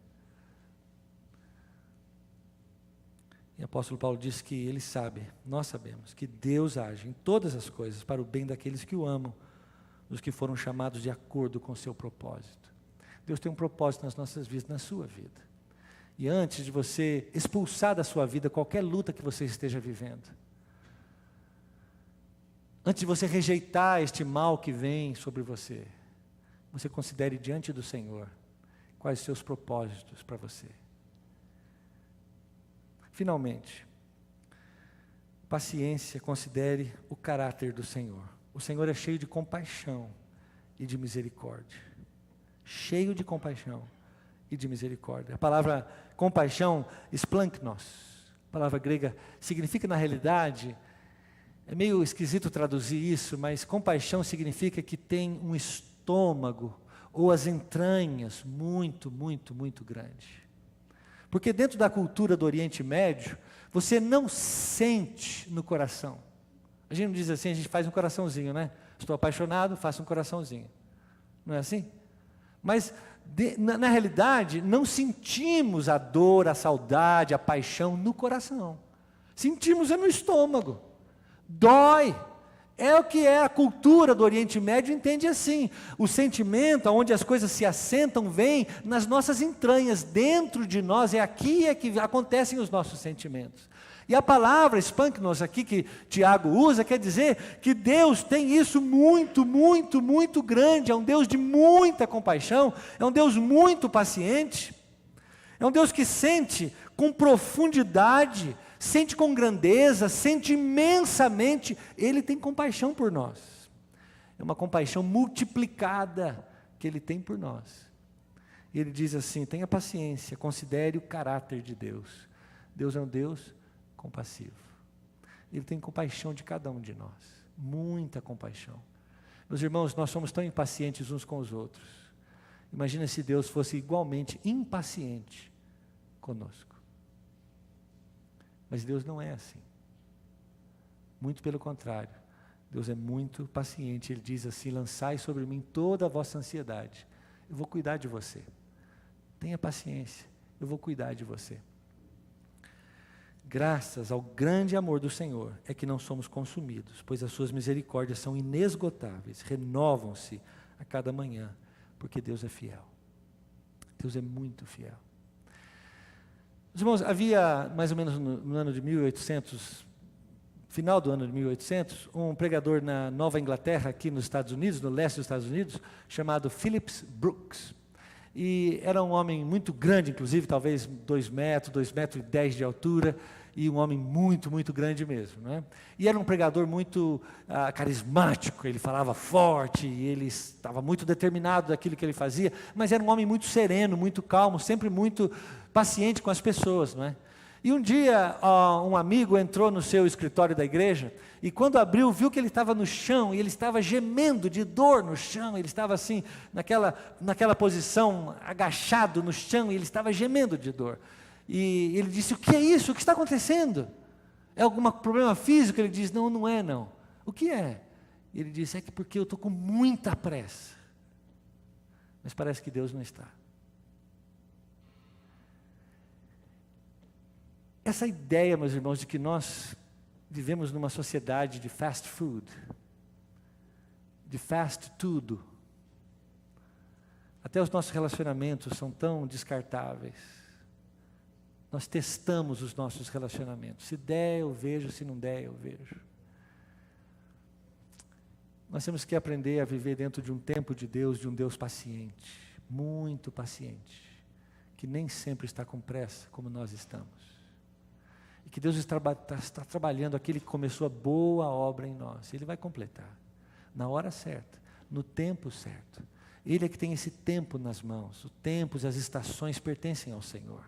E o apóstolo Paulo diz que ele sabe, nós sabemos, que Deus age em todas as coisas para o bem daqueles que o amam, dos que foram chamados de acordo com o seu propósito. Deus tem um propósito nas nossas vidas, na sua vida. E antes de você expulsar da sua vida qualquer luta que você esteja vivendo, antes de você rejeitar este mal que vem sobre você, você considere diante do Senhor quais os seus propósitos para você. Finalmente, paciência, considere o caráter do Senhor. O Senhor é cheio de compaixão e de misericórdia. Cheio de compaixão e de misericórdia. A palavra compaixão, splanknos, a palavra grega, significa na realidade, é meio esquisito traduzir isso, mas compaixão significa que tem um estômago ou as entranhas muito, muito, muito grande. Porque dentro da cultura do Oriente Médio, você não sente no coração. A gente não diz assim, a gente faz um coraçãozinho, né? Estou apaixonado, faço um coraçãozinho. Não é assim? Mas, na realidade, não sentimos a dor, a saudade, a paixão no coração. Sentimos no estômago. Dói. É o que é a cultura do Oriente Médio, entende assim. O sentimento, onde as coisas se assentam, vem nas nossas entranhas, dentro de nós, é aqui que acontecem os nossos sentimentos. E a palavra spanknos aqui que Tiago usa, quer dizer que Deus tem isso muito, muito, muito grande, é um Deus de muita compaixão, é um Deus muito paciente, é um Deus que sente com profundidade, sente com grandeza, sente imensamente, Ele tem compaixão por nós. É uma compaixão multiplicada que Ele tem por nós. E Ele diz assim, tenha paciência, considere o caráter de Deus. Deus é um Deus compassivo. Ele tem compaixão de cada um de nós, muita compaixão. Meus irmãos, nós somos tão impacientes uns com os outros. Imagina se Deus fosse igualmente impaciente conosco. Mas Deus não é assim. Muito pelo contrário. Deus é muito paciente. Ele diz assim, lançai sobre mim toda a vossa ansiedade. Eu vou cuidar de você. Tenha paciência. Eu vou cuidar de você. Graças ao grande amor do Senhor é que não somos consumidos, pois as suas misericórdias são inesgotáveis, renovam-se a cada manhã, porque Deus é fiel. Deus é muito fiel. Os irmãos, havia mais ou menos no ano de 1800, final do ano de 1800, um pregador na Nova Inglaterra, aqui nos Estados Unidos, no leste dos Estados Unidos, chamado Phillips Brooks. E era um homem muito grande, inclusive, talvez 2 metros, 2,10 metros de altura, e um homem muito, muito grande mesmo, né? E era um pregador muito carismático, ele falava forte, e ele estava muito determinado daquilo que ele fazia, mas era um homem muito sereno, muito calmo, sempre muito paciente com as pessoas, não é? E um dia, um amigo entrou no seu escritório da igreja, e quando abriu, viu que ele estava no chão, e ele estava gemendo de dor no chão, ele estava assim, naquela posição, agachado no chão, e ele estava gemendo de dor. E ele disse: o que é isso? O que está acontecendo? É algum problema físico? Ele disse: não, não é não. O que é? Ele disse: é que porque eu estou com muita pressa. Mas parece que Deus não está. Essa ideia, meus irmãos, de que nós vivemos numa sociedade de fast food, de fast tudo. Até os nossos relacionamentos são tão descartáveis. Nós testamos os nossos relacionamentos. Se der, eu vejo, se não der, eu vejo. Nós temos que aprender a viver dentro de um tempo de Deus, de um Deus paciente, muito paciente, que nem sempre está com pressa, como nós estamos. E que Deus está trabalhando aquele que começou a boa obra em nós. Ele vai completar, na hora certa, no tempo certo. Ele é que tem esse tempo nas mãos. Os tempos e as estações pertencem ao Senhor.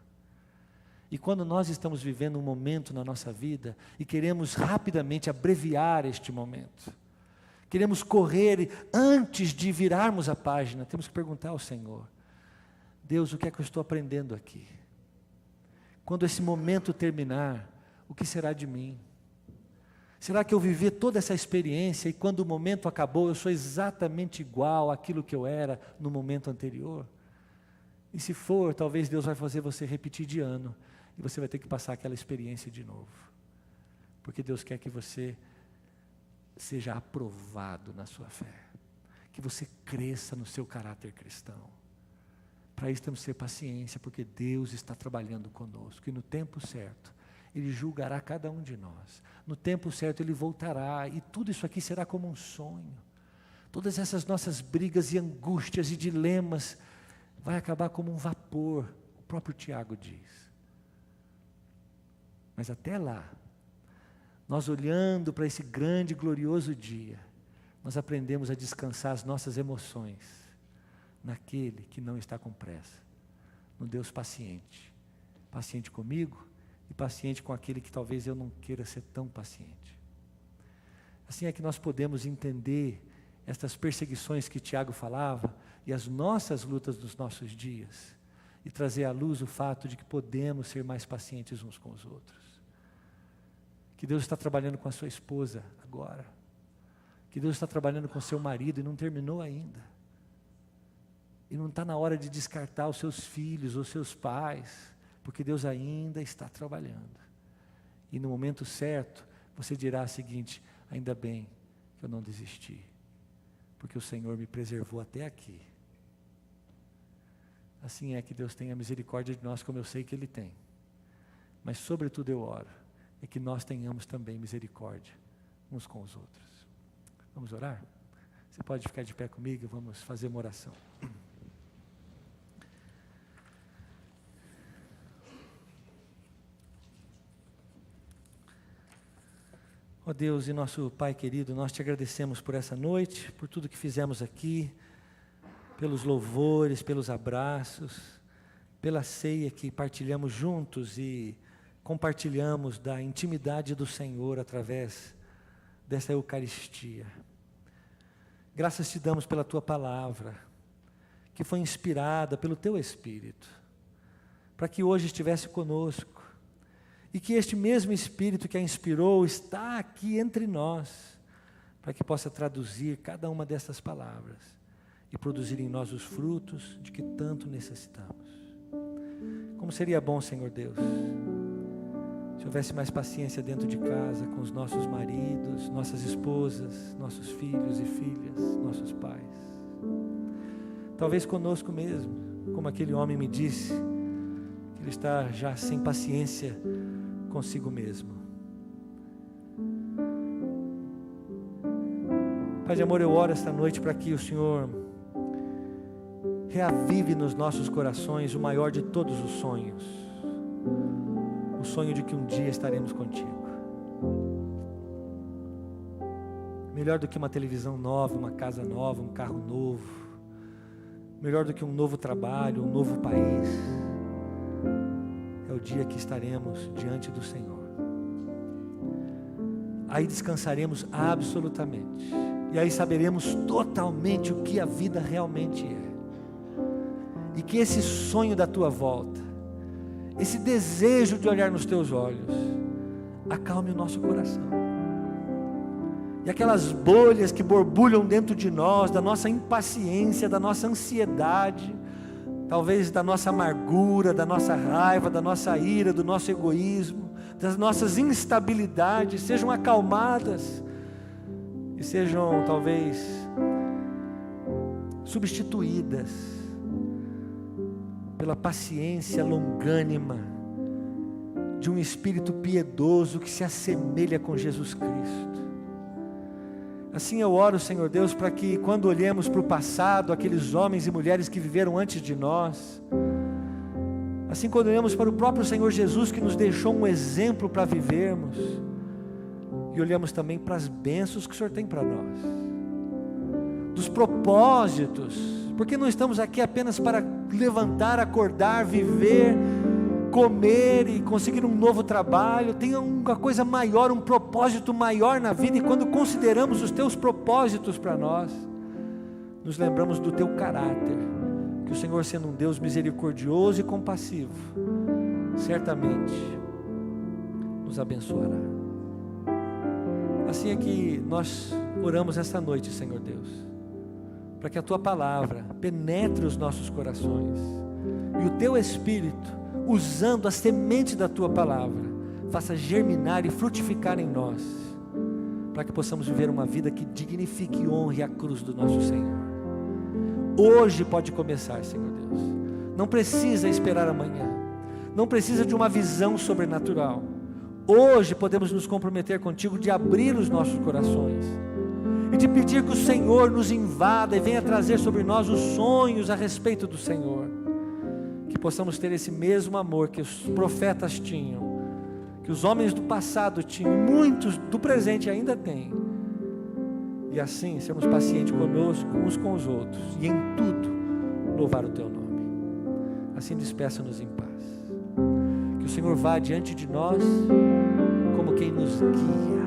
E quando nós estamos vivendo um momento na nossa vida e queremos rapidamente abreviar este momento, queremos correr antes de virarmos a página, temos que perguntar ao Senhor: Deus, o que é que eu estou aprendendo aqui? Quando esse momento terminar, o que será de mim? Será que eu vivi toda essa experiência e quando o momento acabou, eu sou exatamente igual àquilo que eu era no momento anterior? E se for, talvez Deus vai fazer você repetir de ano, e você vai ter que passar aquela experiência de novo. Porque Deus quer que você seja aprovado na sua fé, que você cresça no seu caráter cristão. Para isso temos que ter paciência, porque Deus está trabalhando conosco, e no tempo certo, Ele julgará cada um de nós. No tempo certo Ele voltará, e tudo isso aqui será como um sonho. Todas essas nossas brigas e angústias e dilemas, vai acabar como um vapor, o próprio Tiago diz. Mas até lá, nós olhando para esse grande e glorioso dia, nós aprendemos a descansar as nossas emoções naquele que não está com pressa, no Deus paciente, paciente comigo e paciente com aquele que talvez eu não queira ser tão paciente. Assim é que nós podemos entender estas perseguições que Tiago falava e as nossas lutas dos nossos dias e trazer à luz o fato de que podemos ser mais pacientes uns com os outros. Que Deus está trabalhando com a sua esposa agora, que Deus está trabalhando com o seu marido e não terminou ainda. E não está na hora de descartar os seus filhos ou seus pais, porque Deus ainda está trabalhando. E no momento certo, você dirá o seguinte: ainda bem que eu não desisti, porque o Senhor me preservou até aqui. Assim é que Deus tenha misericórdia de nós, como eu sei que Ele tem. Mas sobretudo eu oro, é que nós tenhamos também misericórdia uns com os outros. Vamos orar? Você pode ficar de pé comigo, vamos fazer uma oração. Ó Deus e nosso Pai querido, nós te agradecemos por essa noite, por tudo que fizemos aqui, pelos louvores, pelos abraços, pela ceia que partilhamos juntos e compartilhamos da intimidade do Senhor através dessa Eucaristia. Graças te damos pela tua palavra, que foi inspirada pelo teu Espírito, para que hoje estivesse conosco, e que este mesmo Espírito que a inspirou está aqui entre nós, para que possa traduzir cada uma dessas palavras e produzir em nós os frutos de que tanto necessitamos. Como seria bom, Senhor Deus, se houvesse mais paciência dentro de casa com os nossos maridos, nossas esposas, nossos filhos e filhas, nossos pais. Talvez conosco mesmo, como aquele homem me disse, que ele está já sem paciência consigo mesmo. Pai de amor, eu oro esta noite para que o Senhor reavive nos nossos corações o maior de todos os sonhos, o sonho de que um dia estaremos contigo. Melhor do que uma televisão nova, uma casa nova, um carro novo, melhor do que um novo trabalho, um novo país, é o dia que estaremos diante do Senhor. Aí descansaremos absolutamente, e aí saberemos totalmente o que a vida realmente é. E que esse sonho da tua volta, esse desejo de olhar nos teus olhos, acalme o nosso coração. E aquelas bolhas que borbulham dentro de nós, da nossa impaciência, da nossa ansiedade, talvez da nossa amargura, da nossa raiva, da nossa ira, do nosso egoísmo, das nossas instabilidades, sejam acalmadas e sejam talvez substituídas pela paciência longânima de um espírito piedoso que se assemelha com Jesus Cristo. Assim eu oro, Senhor Deus, para que quando olhemos para o passado, aqueles homens e mulheres que viveram antes de nós, assim quando olhamos para o próprio Senhor Jesus, que nos deixou um exemplo para vivermos, e olhamos também para as bênçãos que o Senhor tem para nós, dos propósitos, porque não estamos aqui apenas para levantar, acordar, viver, comer e conseguir um novo trabalho. Tem uma coisa maior, um propósito maior na vida, e quando consideramos os teus propósitos para nós, nos lembramos do teu caráter, que o Senhor, sendo um Deus misericordioso e compassivo, certamente nos abençoará. Assim é que nós oramos esta noite, Senhor Deus, para que a tua palavra penetre os nossos corações, e o teu Espírito, usando a semente da tua palavra, faça germinar e frutificar em nós, para que possamos viver uma vida que dignifique e honre a cruz do nosso Senhor. Hoje pode começar, Senhor Deus, não precisa esperar amanhã, não precisa de uma visão sobrenatural. Hoje podemos nos comprometer contigo de abrir os nossos corações e de pedir que o Senhor nos invada e venha trazer sobre nós os sonhos a respeito do Senhor, que possamos ter esse mesmo amor que os profetas tinham, que os homens do passado tinham, muitos do presente ainda têm, e assim sermos pacientes conosco, uns com os outros, e em tudo louvar o teu nome. Assim despeça-nos em paz, que o Senhor vá diante de nós como quem nos guia,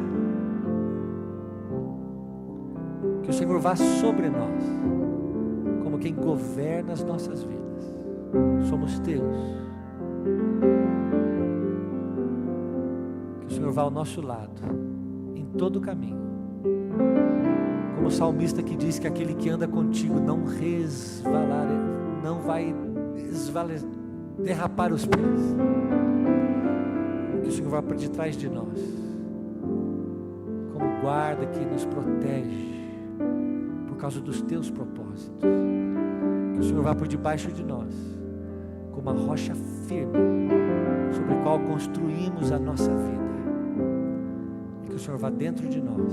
que o Senhor vá sobre nós como quem governa as nossas vidas. Somos teus. Que o Senhor vá ao nosso lado em todo o caminho, como o salmista que diz que aquele que anda contigo não resvalará, não vai derrapar os pés. Que o Senhor vá por detrás de nós como guarda que nos protege por causa dos teus propósitos. Que o Senhor vá por debaixo de nós como uma rocha firme sobre a qual construímos a nossa vida, e que o Senhor vá dentro de nós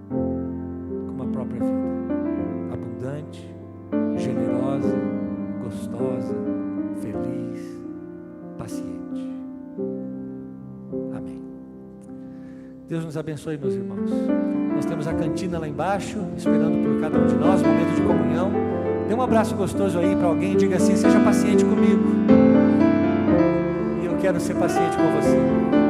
como a própria vida, abundante, generosa, gostosa, feliz, paciente. Amém. Deus nos abençoe, meus irmãos. Nós temos a cantina lá embaixo esperando por cada um de nós, momento de comunhão. Dê um abraço gostoso aí para alguém e diga assim: seja paciente comigo, e eu quero ser paciente com você.